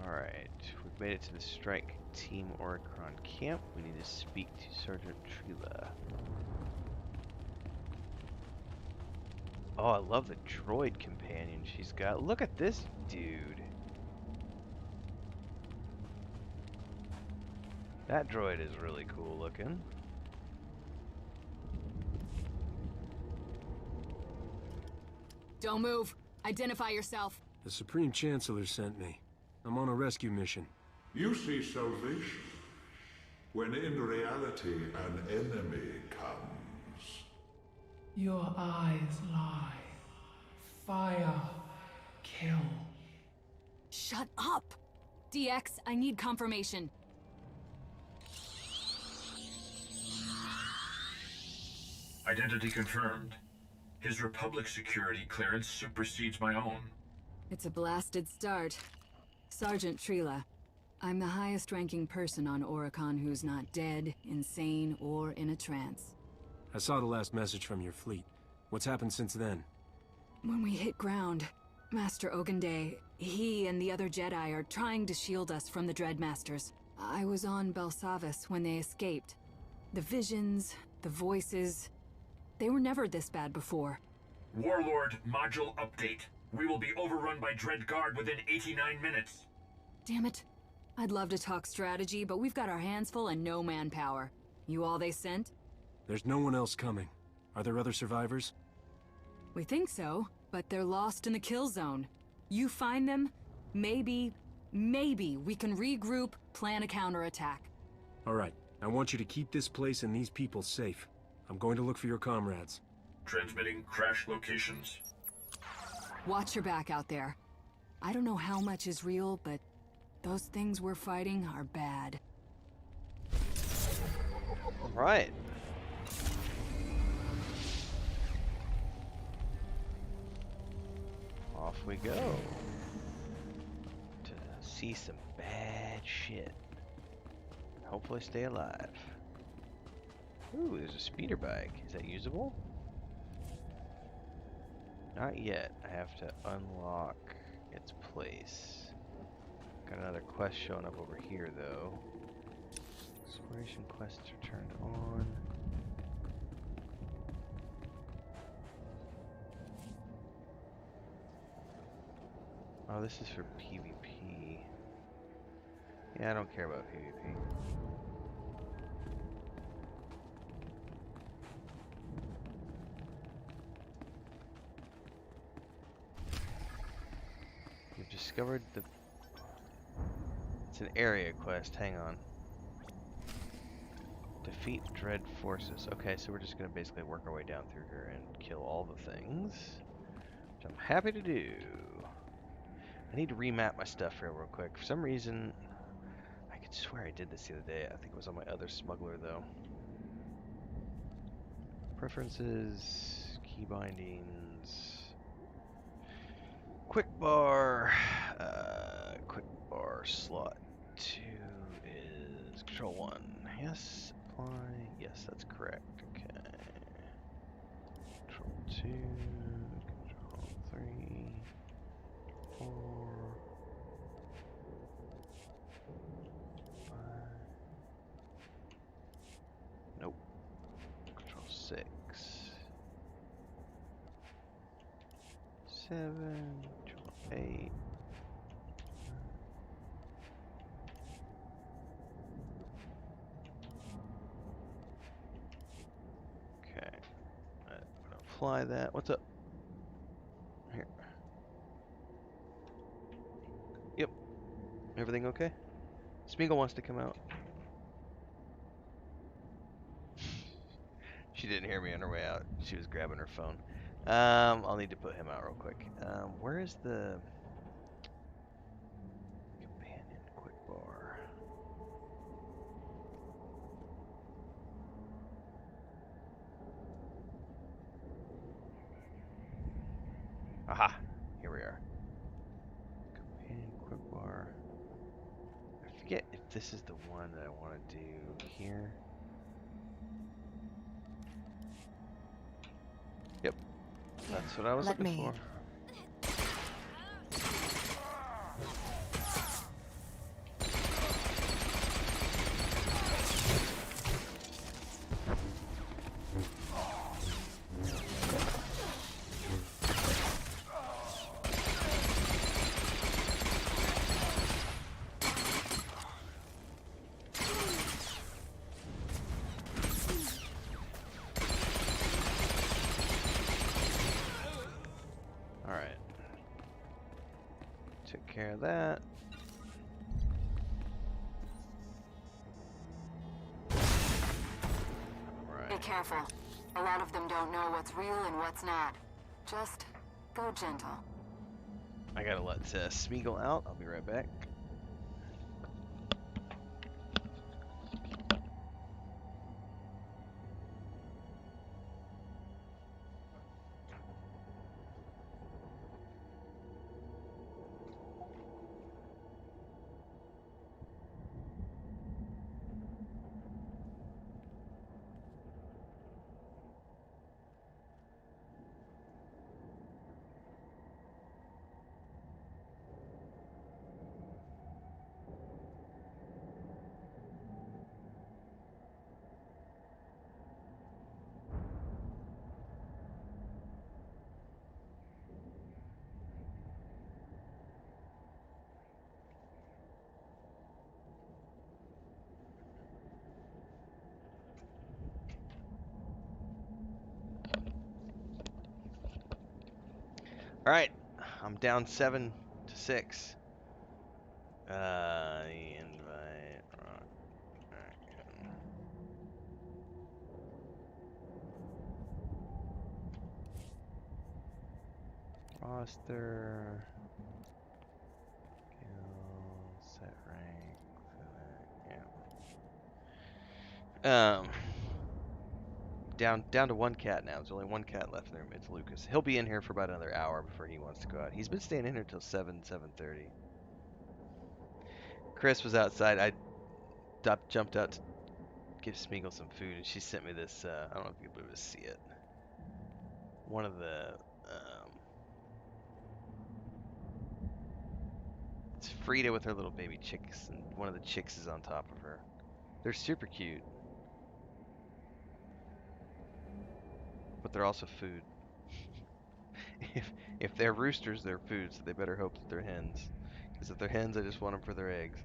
Alright, we've made it to the Strike Team Oricron camp. We need to speak to Sergeant Trila. Oh, I love the droid companion she's got. Look at this dude. That droid is really cool looking. Don't move. Identify yourself. The Supreme Chancellor sent me. I'm on a rescue mission. You see salvation when in reality an enemy comes. Your eyes lie. Fire. Kill. Shut up! DX, I need confirmation. Identity confirmed. His Republic security clearance supersedes my own. It's a blasted start. Sergeant Trila, I'm the highest-ranking person on Oricon who's not dead, insane, or in a trance. I saw the last message from your fleet. What's happened since then? When we hit ground, Master Ogande, he and the other Jedi are trying to shield us from the Dreadmasters. I was on Belsavis when they escaped. The visions, the voices, they were never this bad before. Warlord module update. We will be overrun by Dread Guard within 89 minutes. Damn it. I'd love to talk strategy, but we've got our hands full and no manpower. You all they sent? There's no one else coming. Are there other survivors? We think so, but they're lost in the kill zone. You find them, maybe we can regroup, plan a counterattack. All right. I want you to keep this place and these people safe. I'm going to look for your comrades. Transmitting crash locations. Watch your back out there. I don't know how much is real, but those things we're fighting are bad. All right. Off we go. To see some bad shit. Hopefully stay alive. Ooh, there's a speeder bike. Is that usable? Not yet. I have to unlock its place. Got another quest showing up over here, though. Exploration quests are turned on. Oh, this is for PvP. Yeah, I don't care about PvP. You've discovered the... It's an area quest, hang on. Defeat Dread Forces. Okay, so we're just gonna basically work our way down through here and kill all the things. Which I'm happy to do. I need to remap my stuff here real quick. For some reason, I could swear I did this the other day. I think it was on my other smuggler though. Preferences, key bindings, quick bar slot 2 is control 1. Yes, apply. Yes, that's correct. Okay. Control 2, control 3, 4, 5. Nope. Control 6, 7, control 8. Apply that. What's up? Here. Yep. Everything okay? Smeagol wants to come out. She didn't hear me on her way out. She was grabbing her phone. I'll need to put him out real quick. Where is the companion quick bar? Aha! Here we are. Companion quick bar. I forget if this is the one that I want to do here. Yep. That's what I was looking for. care of that. Be careful. A lot of them don't know what's real and what's not. Just go gentle. I gotta let Smeagol out. I'll be right back. All right, I'm down 7-6. Invite. Roster. Kill. Set rank. Yeah. Down to one cat now. There's only one cat left in the room. It's Lucas. He'll be in here for about another hour before he wants to go out. He's been staying in here till 7:30. Chris was outside. I jumped out to give Smeagol some food, and she sent me this. I don't know if you'll be able to see it. One of the. It's Frida with her little baby chicks, and one of the chicks is on top of her. They're super cute. But they're also food. if they're roosters, they're food, so they better hope that they're hens. Because if they're hens, I just want them for their eggs.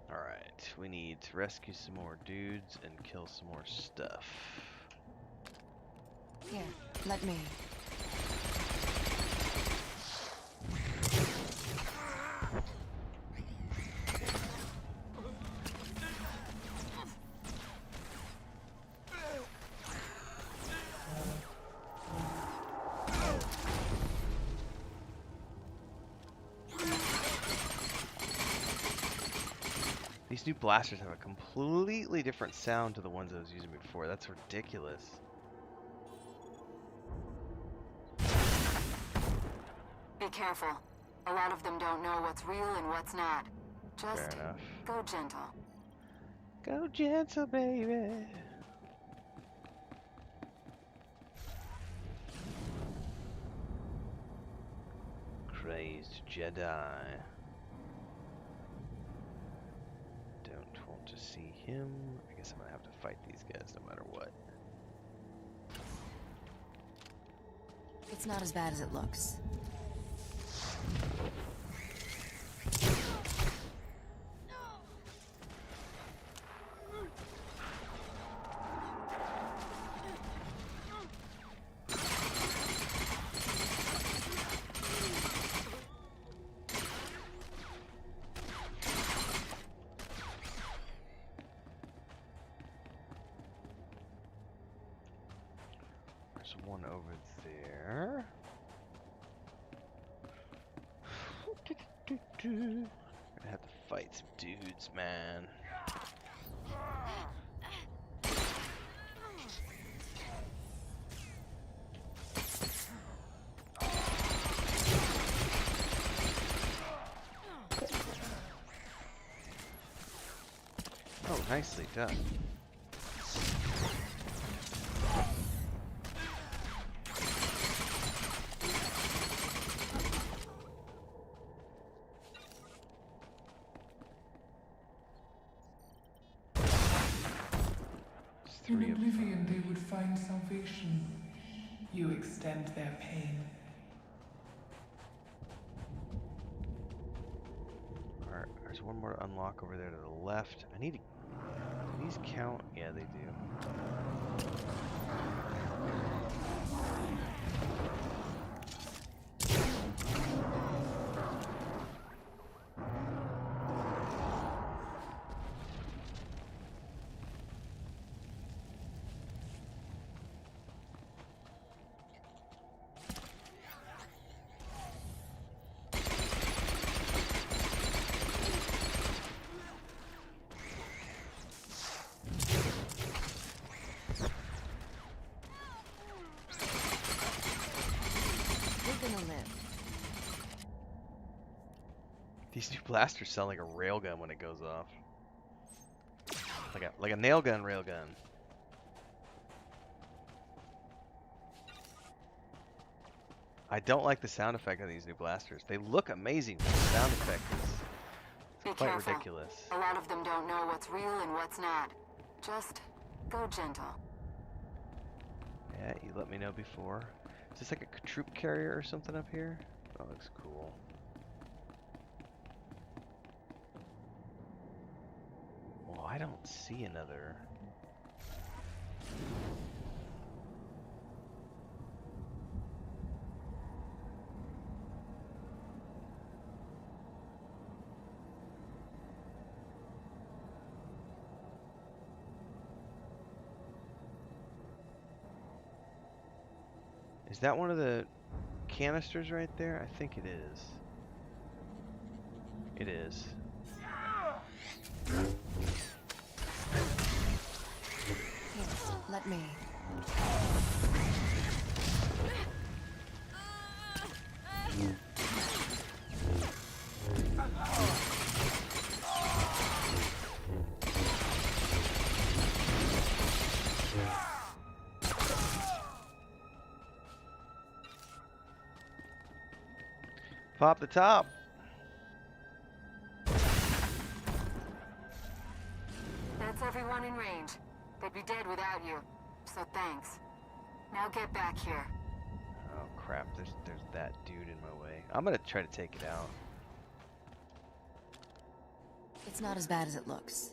Alright, we need to rescue some more dudes and kill some more stuff. Here, let me. These new blasters have a completely different sound to the ones I was using before. That's ridiculous. Be careful. A lot of them don't know what's real and what's not. Just Fair enough. go gentle. Go gentle, baby. Crazed Jedi. Don't want to see him. I guess I'm gonna have to fight these guys no matter what. It's not as bad as it looks. There's one over there. Gonna have to fight some dudes, man. Oh, nicely done. In oblivion they would find salvation. You extend their pain. Alright, there's one more to unlock over there to the left. I need to... Do these count? Yeah, they do. These new blasters sound like a railgun when it goes off. Like a nail gun railgun. I don't like the sound effect of these new blasters. They look amazing, but the sound effect is quite ridiculous. A lot of them don't know what's real and what's not. Just go gentle. Yeah, you let me know before. Is this like a troop carrier or something up here? That looks cool. Well, I don't see another. Is that one of the canisters right there? I think it is. It is. Yes, let me. Pop the top. That's everyone in range. They'd be dead without you. So thanks. Now get back here. Oh crap, there's that dude in my way. I'm gonna try to take it out. It's not as bad as it looks.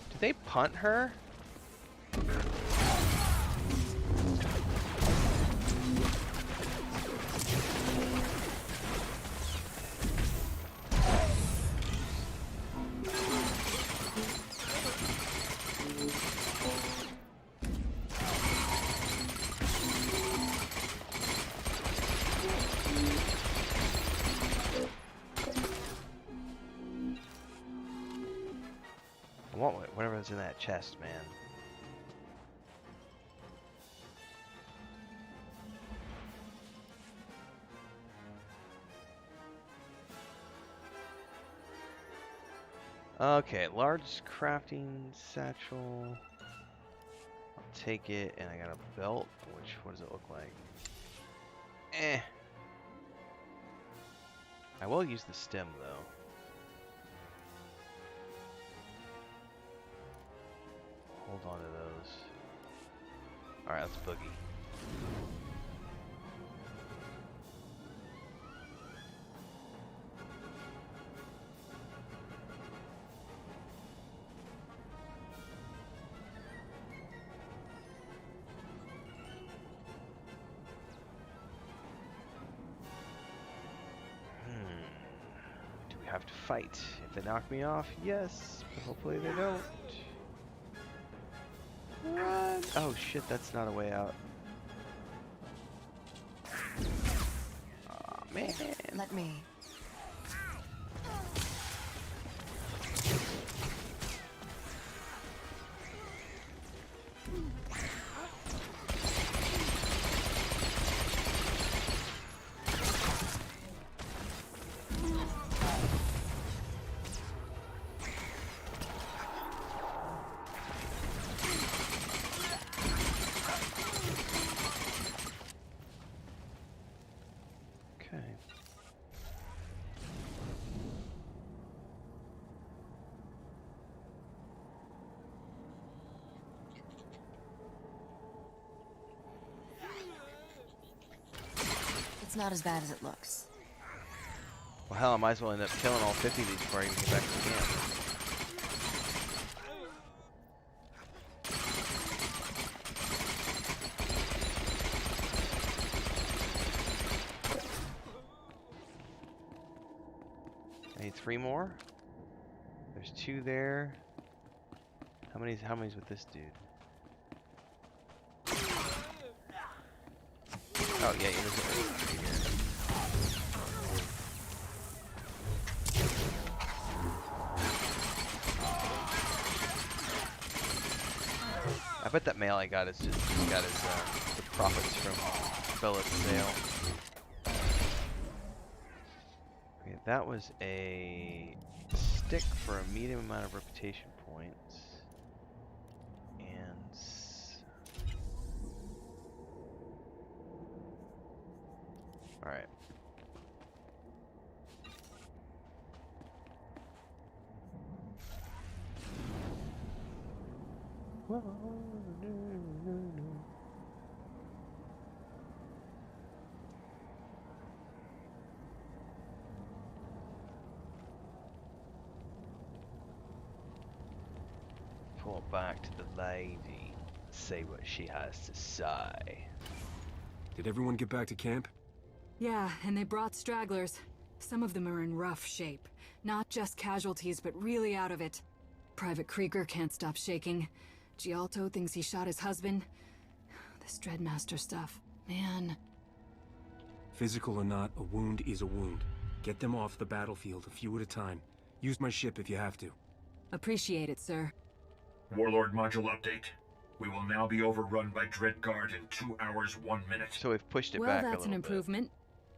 Did they punt her? I want whatever's in that chest, man. Okay, large crafting satchel. I'll take it, and I got a belt. What does it look like? Eh. I will use the stem though. Hold on to those. Alright, let's boogie. Do we have to fight? If they knock me off, yes, but hopefully they don't. What? Oh shit, that's not a way out. Oh man. Let me. It's not as bad as it looks. Well, hell, I might as well end up killing all 50 of these before I even get back to the camp. I need 3 more. There's 2 there. How many's with this dude? Oh yeah, there's a here. I bet that mail I got is just got his the profits from Bella's sale. Okay, that was a stick for a medium amount of reputation points. And all right. Pull back to the lady. See what she has to say. Did everyone get back to camp? Yeah, and they brought stragglers. Some of them are in rough shape. Not just casualties, but really out of it. Private Krieger can't stop shaking. Gialto thinks he shot his husband. This Dreadmaster stuff, man. Physical or not, a wound is a wound. Get them off the battlefield, a few at a time. Use my ship if you have to. Appreciate it, sir. Warlord module update. We will now be overrun by Dreadguard in 2 hours, 1 minute. So we've pushed it well, back a little bit. Well, that's an improvement.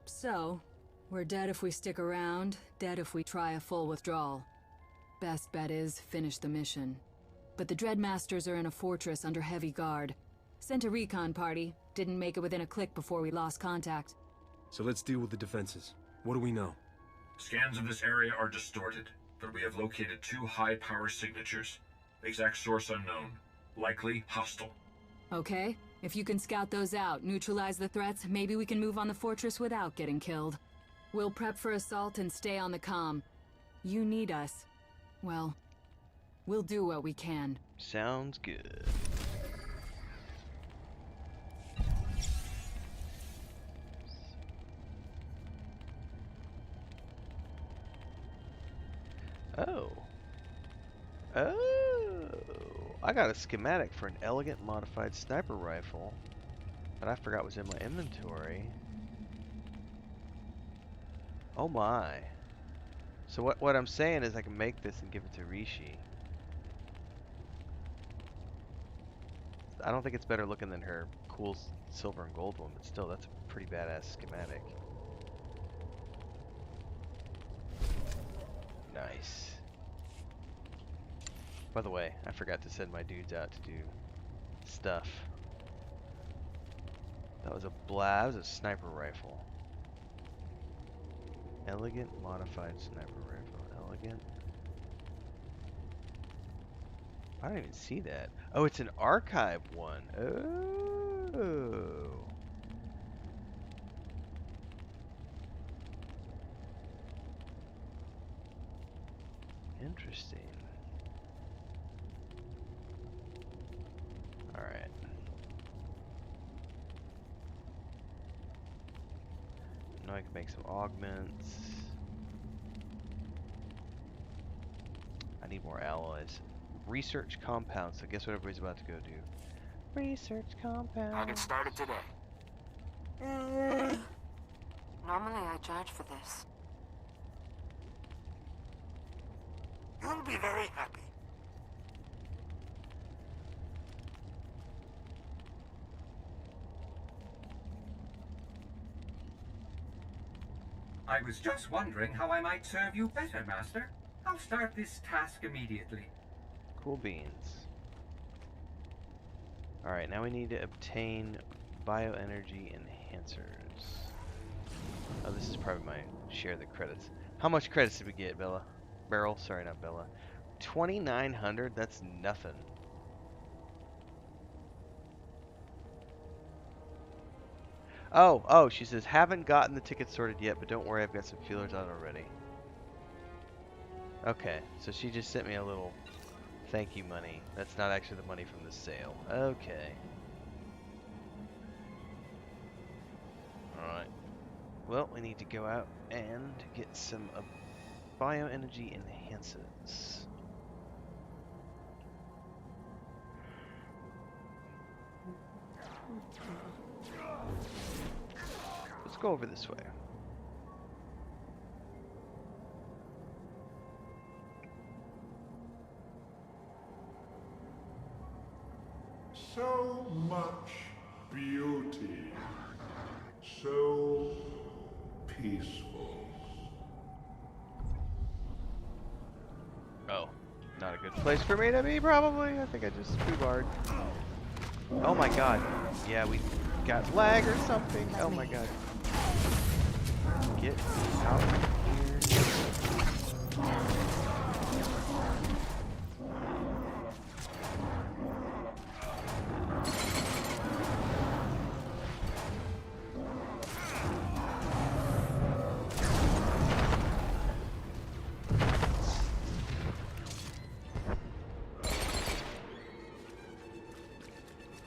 So, we're dead if we stick around, dead if we try a full withdrawal. Best bet is finish the mission. But the Dreadmasters are in a fortress under heavy guard. Sent a recon party, didn't make it within a click before we lost contact. So let's deal with the defenses. What do we know? Scans of this area are distorted, but we have located 2 high-power signatures. Exact source unknown. Likely hostile. Okay, if you can scout those out, neutralize the threats, maybe we can move on the fortress without getting killed. We'll prep for assault and stay on the comm. You need us. Well, we'll do what we can. Sounds good. Oh. Oh. I got a schematic for an elegant modified sniper rifle that I forgot was in my inventory. Oh my. So what I'm saying is I can make this and give it to Rishi. I don't think it's better looking than her cool silver and gold one, but still, that's a pretty badass schematic. Nice. By the way, I forgot to send my dudes out to do stuff. That was a sniper rifle. Elegant modified sniper rifle. Elegant. I don't even see that. Oh, it's an archive one. Oh. Interesting. Alright. Now I can make some augments. I need more alloys. Research compounds. So guess what everybody's about to go do? Research compounds. I'll get started today. Normally I charge for this. You'll be very happy. I was just wondering how I might serve you better, Master. I'll start this task immediately. Cool beans. Alright, now we need to obtain bioenergy enhancers. Oh, this is probably my share of the credits. How much credits did we get, Bella? Beryl? Sorry, not Bella. 2,900? That's nothing. Oh, she says, haven't gotten the tickets sorted yet, but don't worry, I've got some feelers out already. Okay, so she just sent me a little thank you money. That's not actually the money from the sale. Okay. Alright. Well, we need to go out and get some bioenergy enhancers. Let's go over this way. So much beauty. So peaceful. Oh, not a good place for me to be, probably. I think I just foobarred. Oh my god. Yeah, we got lag or something. Oh my god. Get out of here.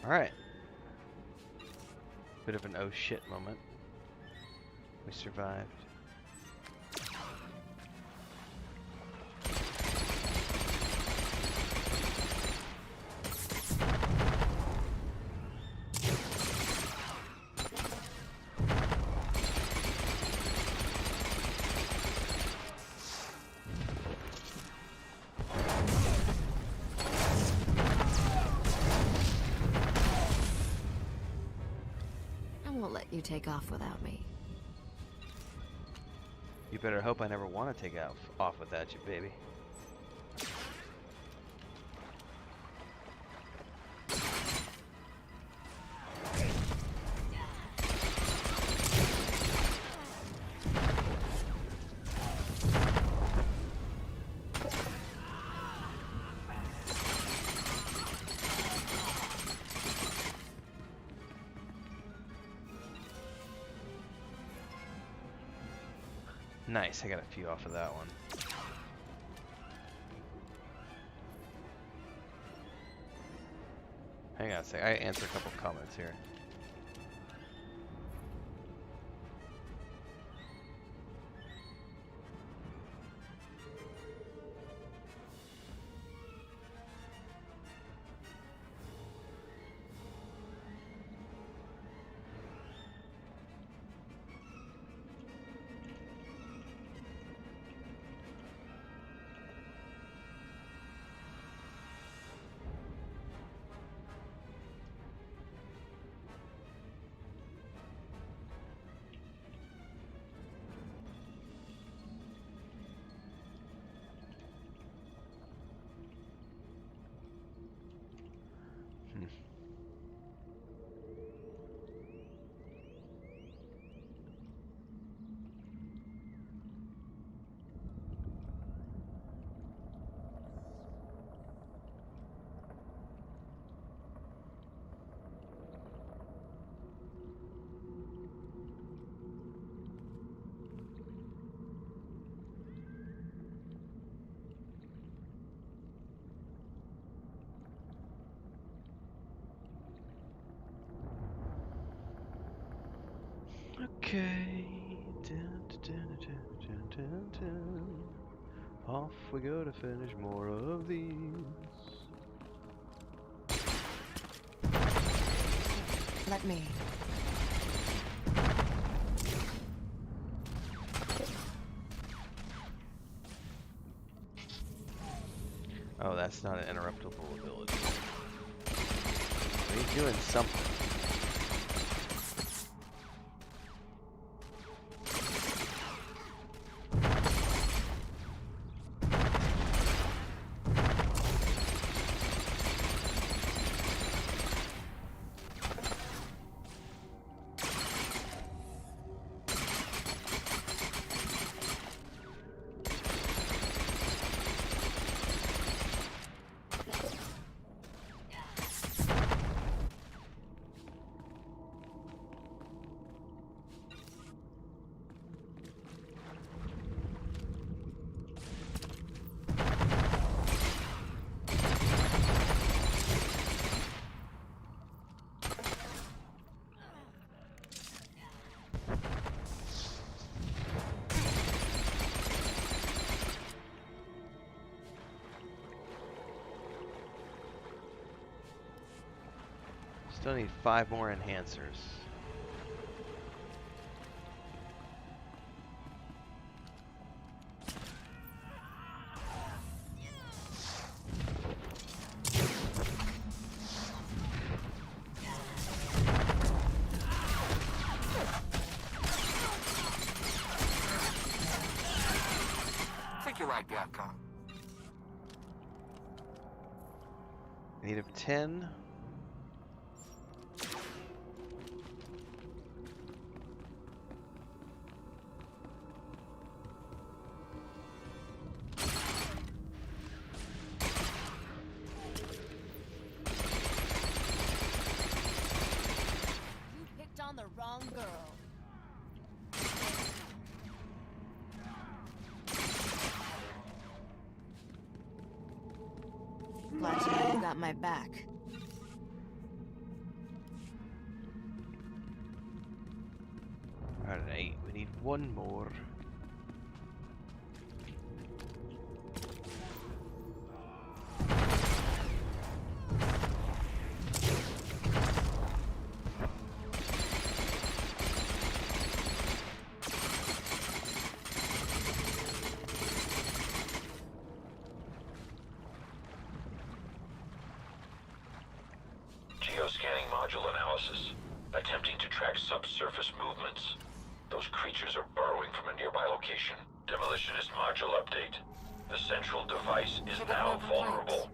Alright. Bit of an oh shit moment. We survived. You take off without me. You better hope I never want to take off without you, baby. Nice, I got a few off of that one. Hang on a sec, I answer a couple comments here. Okay. Dun, dun, dun, dun, dun, dun. Off we go to finish more of these. Let me. Oh, that's not an interruptible ability. He's doing something. Still need 5 more enhancers. Think you like the outcome? Need of 10. On the wrong girl. Glad to know you got my back. Alright, we need 1 more. Geoscanning module analysis. Attempting to track subsurface movements. Those creatures are burrowing from a nearby location. Demolitionist module update. The central device is now vulnerable.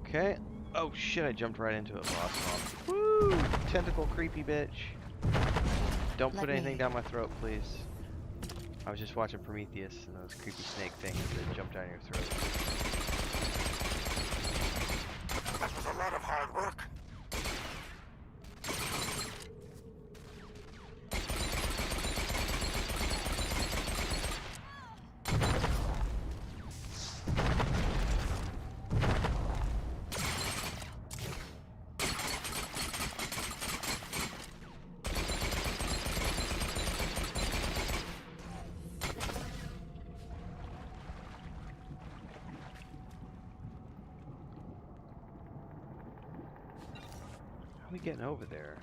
Okay. Oh shit, I jumped right into it, boss. Woo! Tentacle creepy bitch. Don't put anything down my throat, please. I was just watching Prometheus and those creepy snake things that jumped down your throat. That was a lot of hard work. How are we getting over there?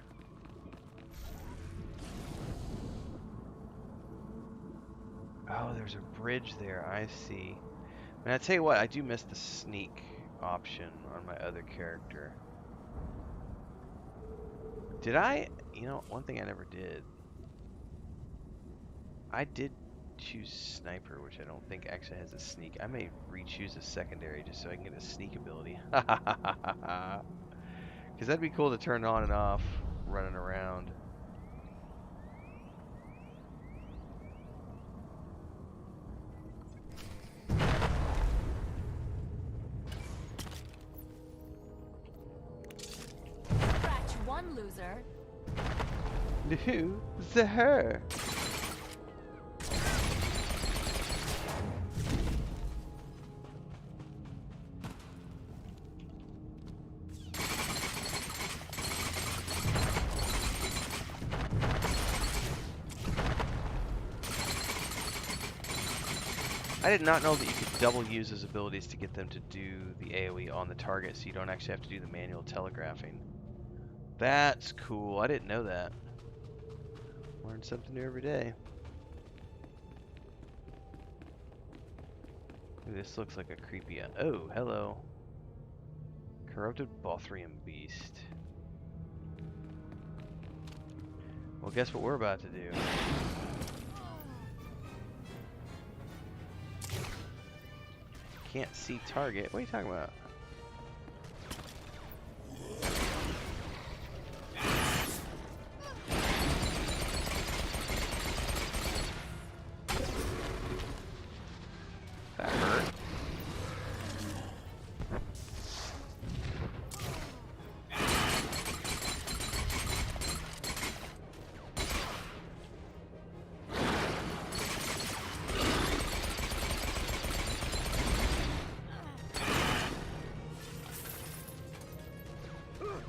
Oh, there's a bridge there. I see. And I tell you what, I do miss the sneak option on my other character. Did I? You know, one thing I never did. I did choose sniper, which I don't think actually has a sneak. I may re-choose a secondary just so I can get a sneak ability. Because that'd be cool to turn on and off running around. Scratch one loser. Loser. I did not know that you could double use his abilities to get them to do the AoE on the target, so you don't actually have to do the manual telegraphing. That's cool. I didn't know that. Learn something new every day. Ooh, this looks like a creepy... Oh, hello. Corrupted Bothrian Beast. Well, guess what we're about to do. Can't see target. What are you talking about? That hurt.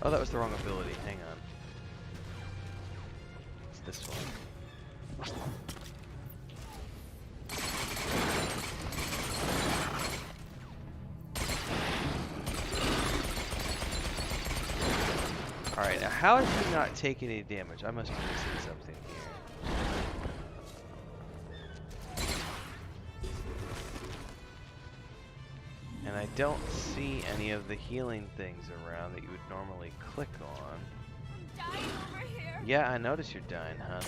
Oh, that was the wrong ability. Hang on. It's this one. Alright, now how is he not taking any damage? I must be missing something here. And I don't see any of the healing things around that you would normally click on. I'm dying over here. Yeah, I notice you're dying, hon.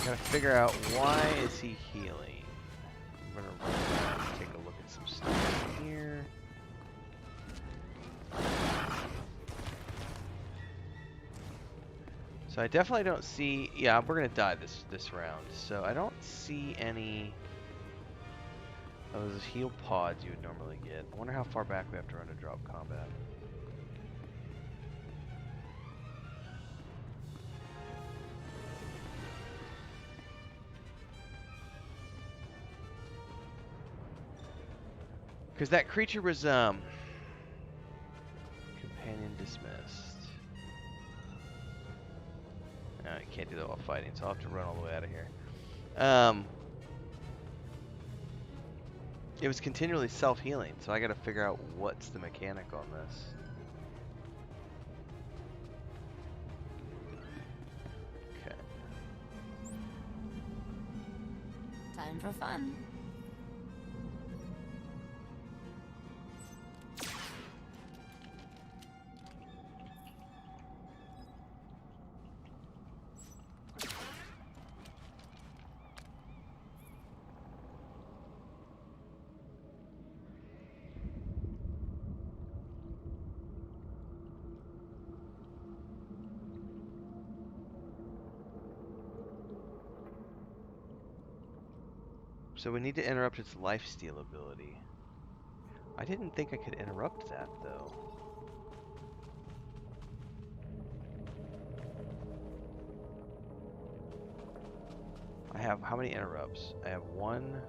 Gotta figure out why is he healing. I'm gonna run around and take a look at some stuff here. So I definitely don't see. Yeah, we're gonna die this round. So I don't see any of those heal pods you would normally get. I wonder how far back we have to run to drop combat. Because that creature was companion dismissed. No, you can't do that while fighting, so I'll have to run all the way out of here. It was continually self-healing, so I gotta figure out what's the mechanic on this. Okay. Time for fun. So we need to interrupt its lifesteal ability. I didn't think I could interrupt that, though. I have how many interrupts? I have one.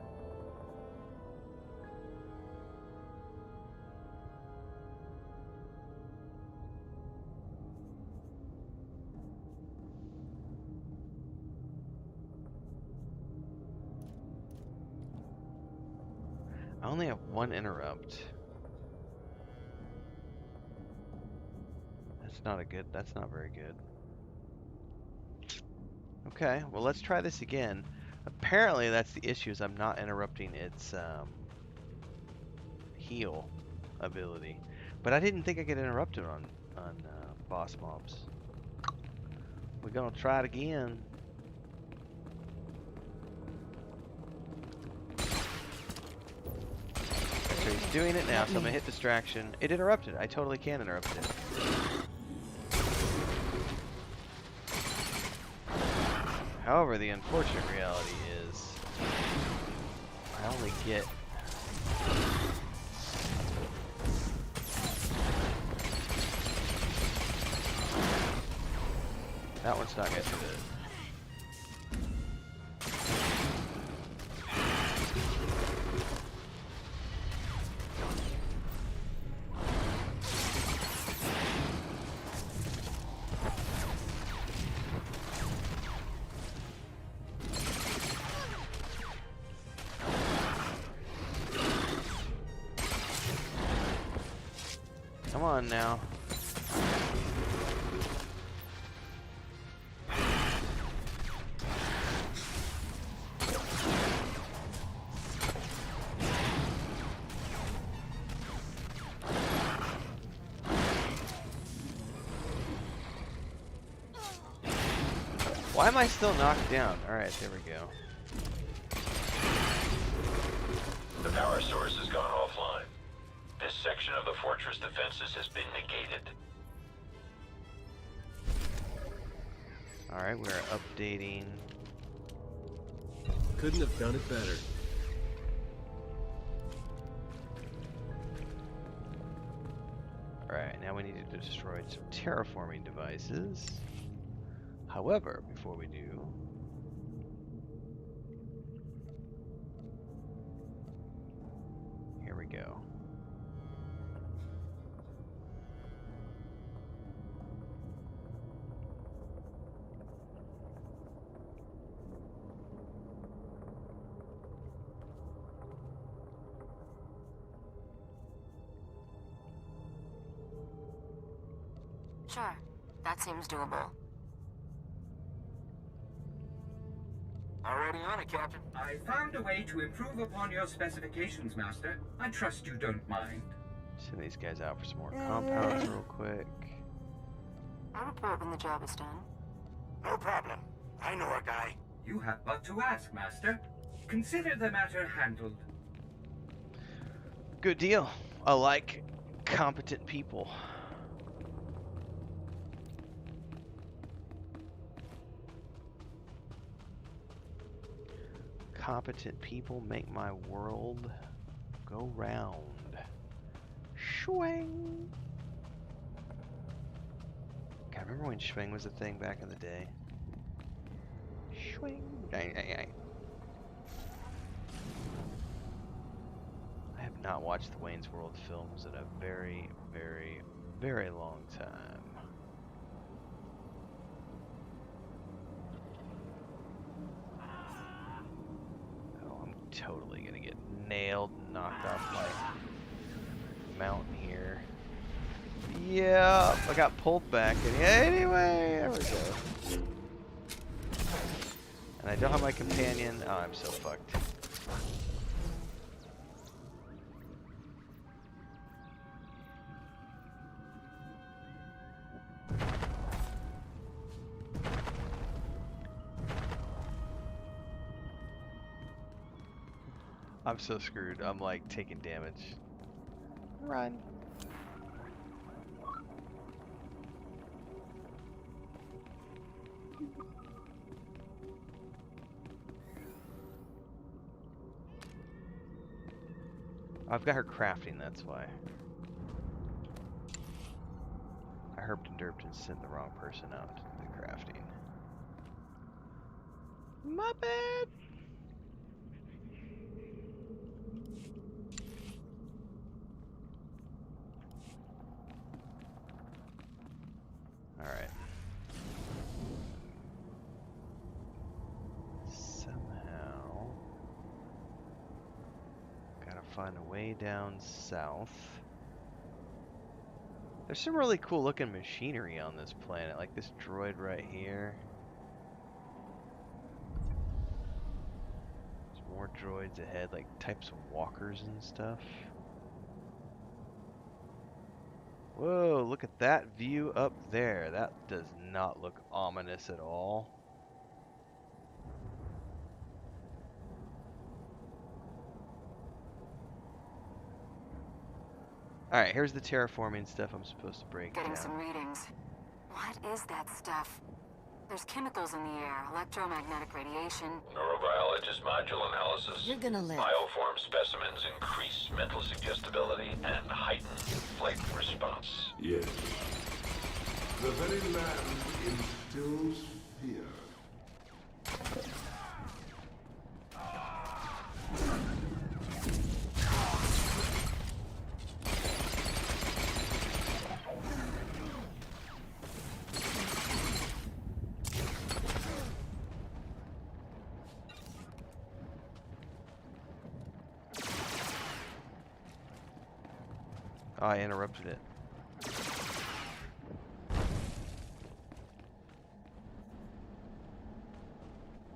I only have one interrupt. That's not very good. Okay, well let's try this again. Apparently that's the issue, is I'm not interrupting its heal ability. But I didn't think I could interrupt it on boss mobs. We're gonna try it again. So he's doing it now, so I'm gonna hit distraction. It interrupted. I totally can interrupt it. However, the unfortunate reality is I only get that one's not gonna do it. Come on now. Why am I still knocked down? Alright, there we go. The power source has gone offline. This section of the fortress defenses has been negated. Alright, we're updating. Couldn't have done it better. Alright, now we need to destroy some terraforming devices. However, before we do, here we go. Sure. That seems doable. Already on it, Captain. I found a way to improve upon your specifications, Master. I trust you don't mind. Send these guys out for some more compounds real quick. I'll report when the job is done. No problem. I know a guy. You have but to ask, Master. Consider the matter handled. Good deal. I like competent people. Competent people make my world go round. Swing. God, remember when swing was a thing back in the day? Swing. I have not watched the Wayne's World films in a very, very, very long time. Oh, I'm totally gonna get nailed and knocked off my mountain here. Yeah, I got pulled back anyway. There we go. And I don't have my companion. Oh, I'm so fucked. I'm so screwed. I'm like taking damage. Run. I've got her crafting, that's why. I herped and derped and sent the wrong person out to the crafting. My bad! Alright. Somehow gotta find a way down south. There's some really cool looking machinery on this planet, like this droid right here. There's more droids ahead, like types of walkers and stuff. Whoa, look at that view up there. That does not look ominous at all. Alright, here's the terraforming stuff I'm supposed to break down. Getting some readings. What is that stuff? There's chemicals in the air, electromagnetic radiation. Neurobiologist module analysis. You're gonna live. Bioform specimens increase mental suggestibility and heighten flight response. Yes. The very land instills fear. Oh, I interrupted it.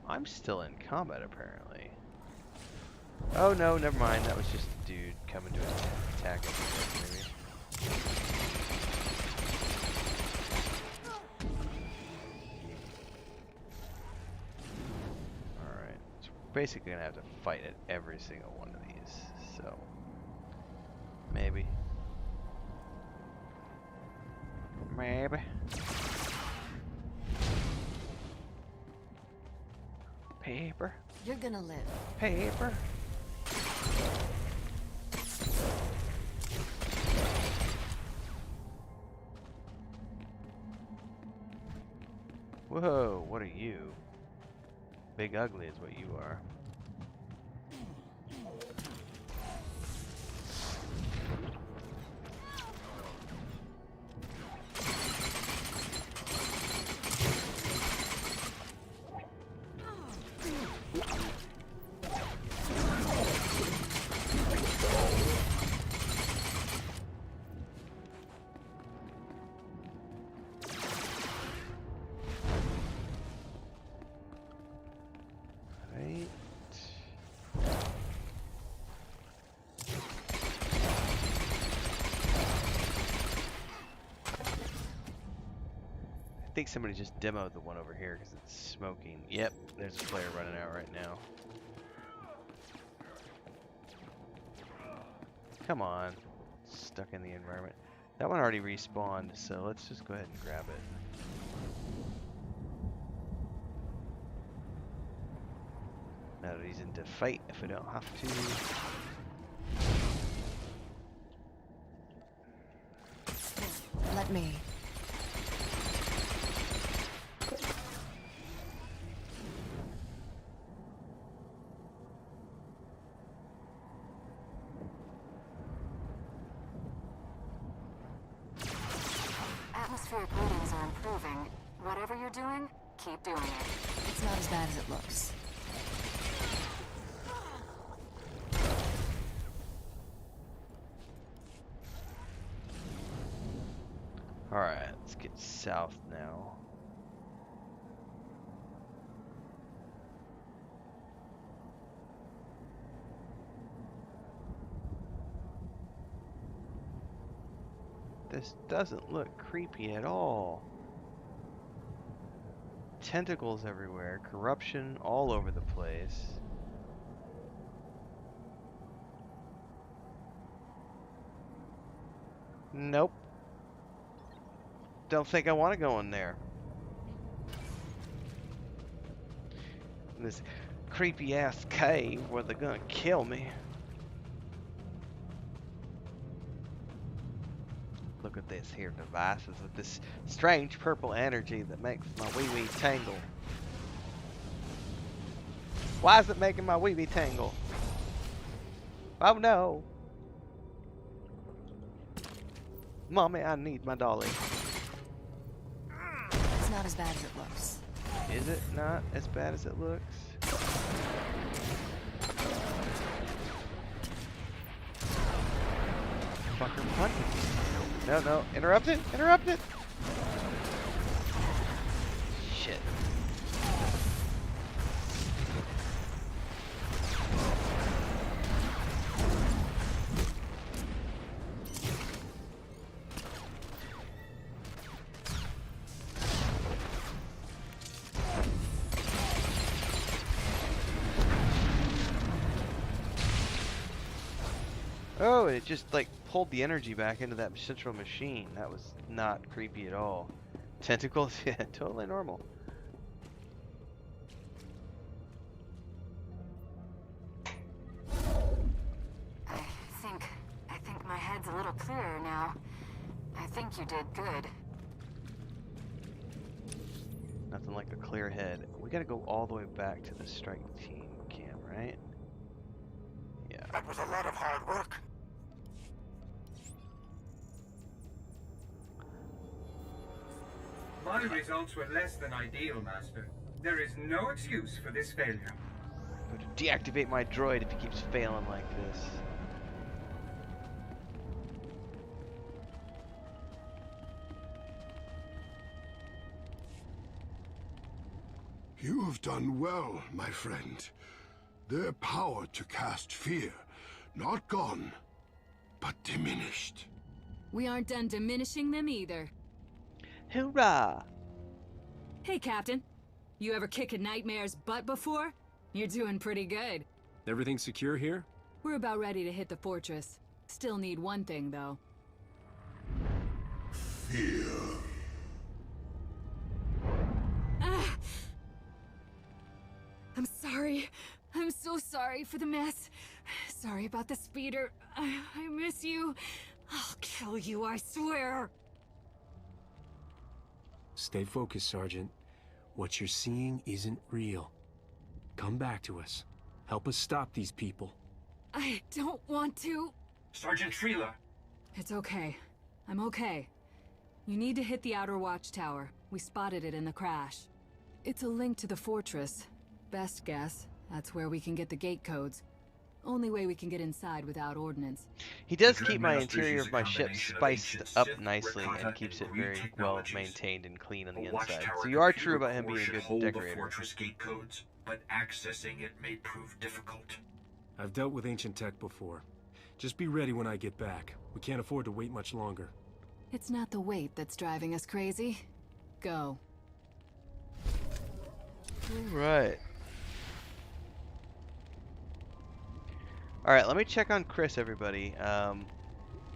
I'm still in combat, apparently. Oh no, never mind. That was just a dude coming to attack us, maybe. Alright, so we're basically gonna have to fight at every single one of these, so maybe. Maybe. Paper. You're gonna live. Paper. Whoa, what are you? Big ugly is what you are. I think somebody just demoed the one over here because it's smoking. Yep, there's a flare running out right now. Come on. Stuck in the environment. That one already respawned, so let's just go ahead and grab it. No reason to fight if we don't have to. Let me. Atmospheric readings are improving. Whatever you're doing, keep doing it. It's not as bad as it looks. Alright, let's get south now. This doesn't look creepy at all. Tentacles everywhere, corruption all over the place. Nope. Don't think I want to go in there. This creepy ass cave where they're gonna kill me. Look at this here devices with this strange purple energy that makes my wee-wee tangle. Why is it making my wee-wee tangle? Oh no! Mommy, I need my dolly. It's not as bad as it looks. Is it not as bad as it looks? Fucker punted. No, no, interrupt it! Interrupt it! Shit. Oh, it just like pulled the energy back into that central machine. That was not creepy at all. Tentacles? Yeah, totally normal. I think my head's a little clearer now. I think you did good. Nothing like a clear head. We gotta go all the way back to the strike team camp, right? Yeah. That was a lot of hard work. My results were less than ideal, Master. There is no excuse for this failure. I'm going to deactivate my droid if he keeps failing like this. You have done well, my friend. Their power to cast fear, not gone, but diminished. We aren't done diminishing them either. Hoorah! Hey, Captain. You ever kick a nightmare's butt before? You're doing pretty good. Everything secure here? We're about ready to hit the fortress. Still need one thing, though. Fear. I'm sorry. I'm so sorry for the mess. Sorry about the speeder. I miss you. I'll kill you, I swear. Stay focused, Sergeant. What you're seeing isn't real. Come back to us. Help us stop these people. I don't want to. Sergeant Srila. It's okay. I'm okay. You need to hit the outer watchtower. We spotted it in the crash. It's a link to the fortress. Best guess, that's where we can get the gate codes. Only way we can get inside without ordnance. He does keep my interior of my ship spiced up nicely and keeps it very well maintained and clean on the inside. So you are true about him being a good decorator. Fortress gate codes, but accessing it may prove difficult. I've dealt with ancient tech before. Just be ready when I get back. We can't afford to wait much longer. It's not the weight that's driving us crazy. Go. Alright. Alright, let me check on Chris, everybody.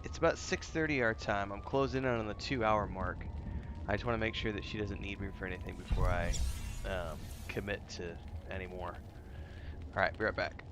It's about 6:30 our time. I'm closing in on the 2-hour mark. I just want to make sure that she doesn't need me for anything before I commit to any more. Alright, be right back.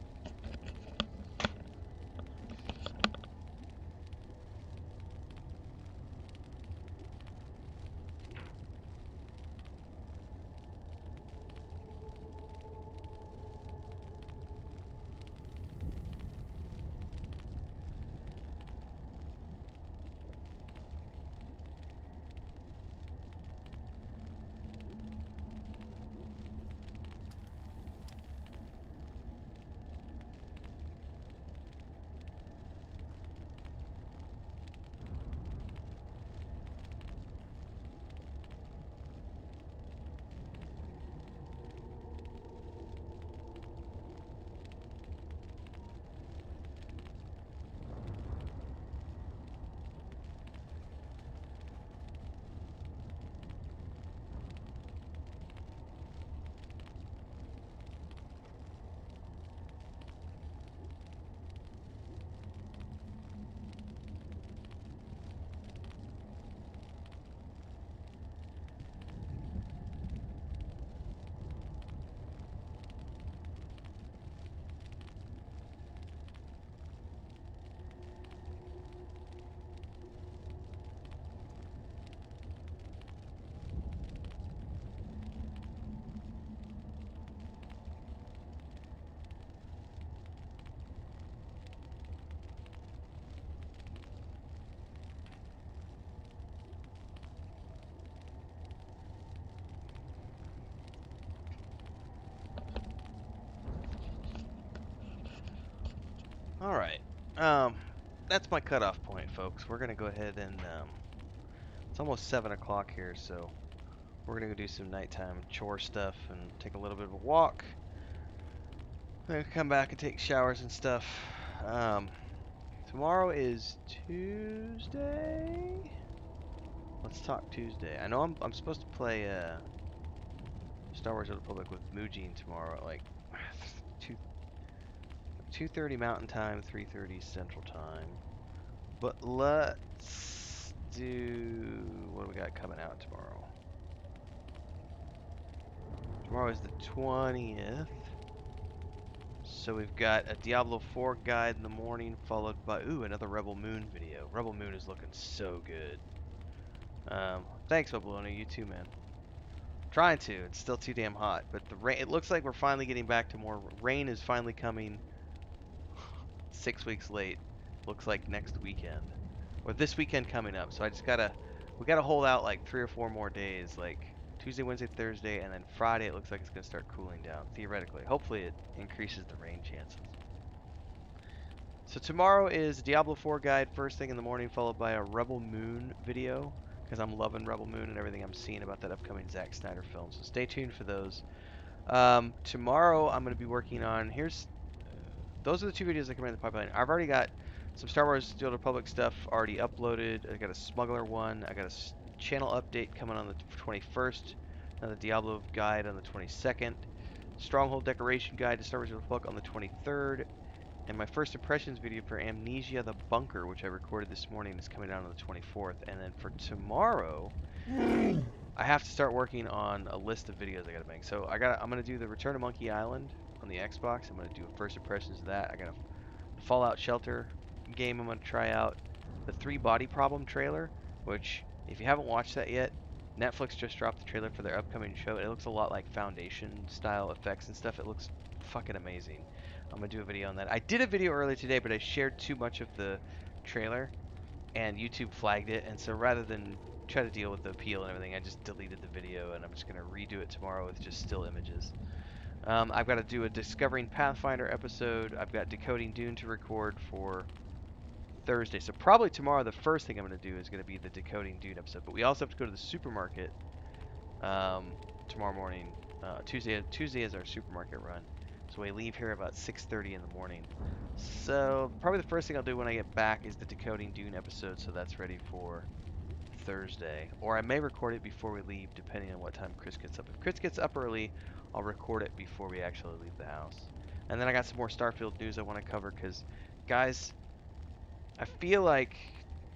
Alright, that's my cutoff point, folks. We're gonna go ahead and, it's almost 7 o'clock here, so we're gonna go do some nighttime chore stuff and take a little bit of a walk. Then come back and take showers and stuff. Tomorrow is Tuesday? Let's talk Tuesday. I know I'm supposed to play, Star Wars: Old Republic with Mujin tomorrow at like 2:30 Mountain Time, 3:30 Central Time. But let's do... what do we got coming out tomorrow? Tomorrow is the 20th. So we've got a Diablo 4 guide in the morning, followed by, ooh, another Rebel Moon video. Rebel Moon is looking so good. Thanks, Oblona. You too, man. Trying to. It's still too damn hot. But the rain, it looks like we're finally getting back to more... rain is finally coming 6 weeks late. Looks like next weekend. Or this weekend coming up. So I just gotta... we gotta hold out like 3 or 4 more days. Like Tuesday, Wednesday, Thursday, and then Friday it looks like it's gonna start cooling down. Theoretically. Hopefully it increases the rain chances. So tomorrow is Diablo 4 guide first thing in the morning, followed by a Rebel Moon video. Because I'm loving Rebel Moon and everything I'm seeing about that upcoming Zack Snyder film. So stay tuned for those. Tomorrow I'm going to be working on... those are the 2 videos that come in the pipeline. I've already got some Star Wars: The Old Republic stuff already uploaded. I got a Smuggler one. I got a channel update coming on the 21st. Another Diablo guide on the 22nd. Stronghold decoration guide to Star Wars: The Old Republic on the 23rd. And my first impressions video for Amnesia: The Bunker, which I recorded this morning, is coming out on the 24th. And then for tomorrow, I have to start working on a list of videos I gotta make. So I'm gonna do the Return to Monkey Island on the Xbox. I'm gonna do a first impressions of that. I got a Fallout Shelter game I'm gonna try out. The 3 Body Problem trailer, which if you haven't watched that yet, Netflix just dropped the trailer for their upcoming show. It looks a lot like Foundation style effects and stuff. It looks fucking amazing. I'm gonna do a video on that. I did a video earlier today, but I shared too much of the trailer and YouTube flagged it, and so rather than try to deal with the appeal and everything, I just deleted the video, and I'm just gonna redo it tomorrow with just still images. I've got to do a Discovering Pathfinder episode. I've got Decoding Dune to record for Thursday, so probably tomorrow the first thing I'm gonna do is gonna be the Decoding Dune episode. But we also have to go to the supermarket tomorrow morning. Tuesday is our supermarket run. So we leave here about 6:30 in the morning. So probably the first thing I'll do when I get back is the Decoding Dune episode, so that's ready for Thursday, or I may record it before we leave, depending on what time Chris gets up. If Chris gets up early, I'll record it before we actually leave the house. And then I got some more Starfield news I want to cover, because, guys, I feel like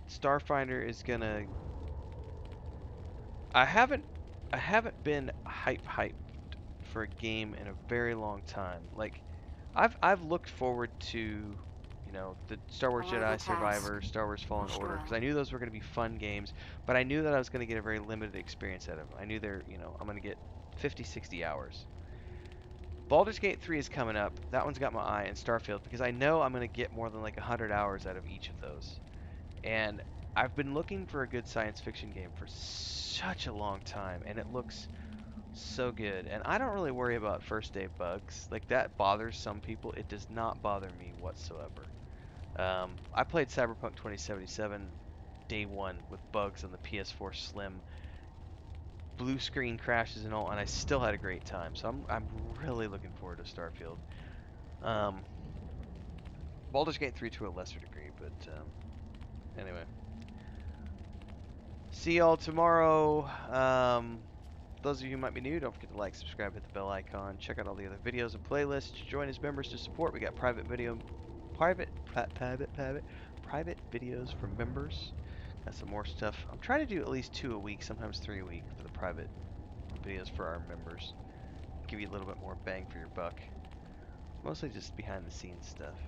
Starfinder is gonna... I haven't been hyped for a game in a very long time. Like, I've looked forward to, you know, the Star Wars Jedi Survivor, Star Wars Fallen Order, because I knew those were going to be fun games, but I knew that I was going to get a very limited experience out of them. I knew they're, you know, I'm going to get 50, 60 hours. Baldur's Gate 3 is coming up. That one's got my eye, and Starfield, because I know I'm going to get more than like 100 hours out of each of those. And I've been looking for a good science fiction game for such a long time, and it looks so good. And I don't really worry about first day bugs. Like, that bothers some people. It does not bother me whatsoever. I played Cyberpunk 2077 day one with bugs on the PS4 Slim, blue screen crashes and all, and I still had a great time. So I'm really looking forward to Starfield. Baldur's Gate 3 to a lesser degree, but anyway. See y'all tomorrow. Those of you who might be new, don't forget to like, subscribe, hit the bell icon. Check out all the other videos and playlists. Join as members to support. We got private videos for members. Got some more stuff. I'm trying to do at least 2 a week, sometimes 3 a week for the private videos for our members. Give you a little bit more bang for your buck. Mostly just behind the scenes stuff.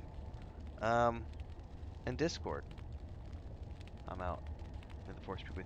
And Discord. I'm out. May the force be with you.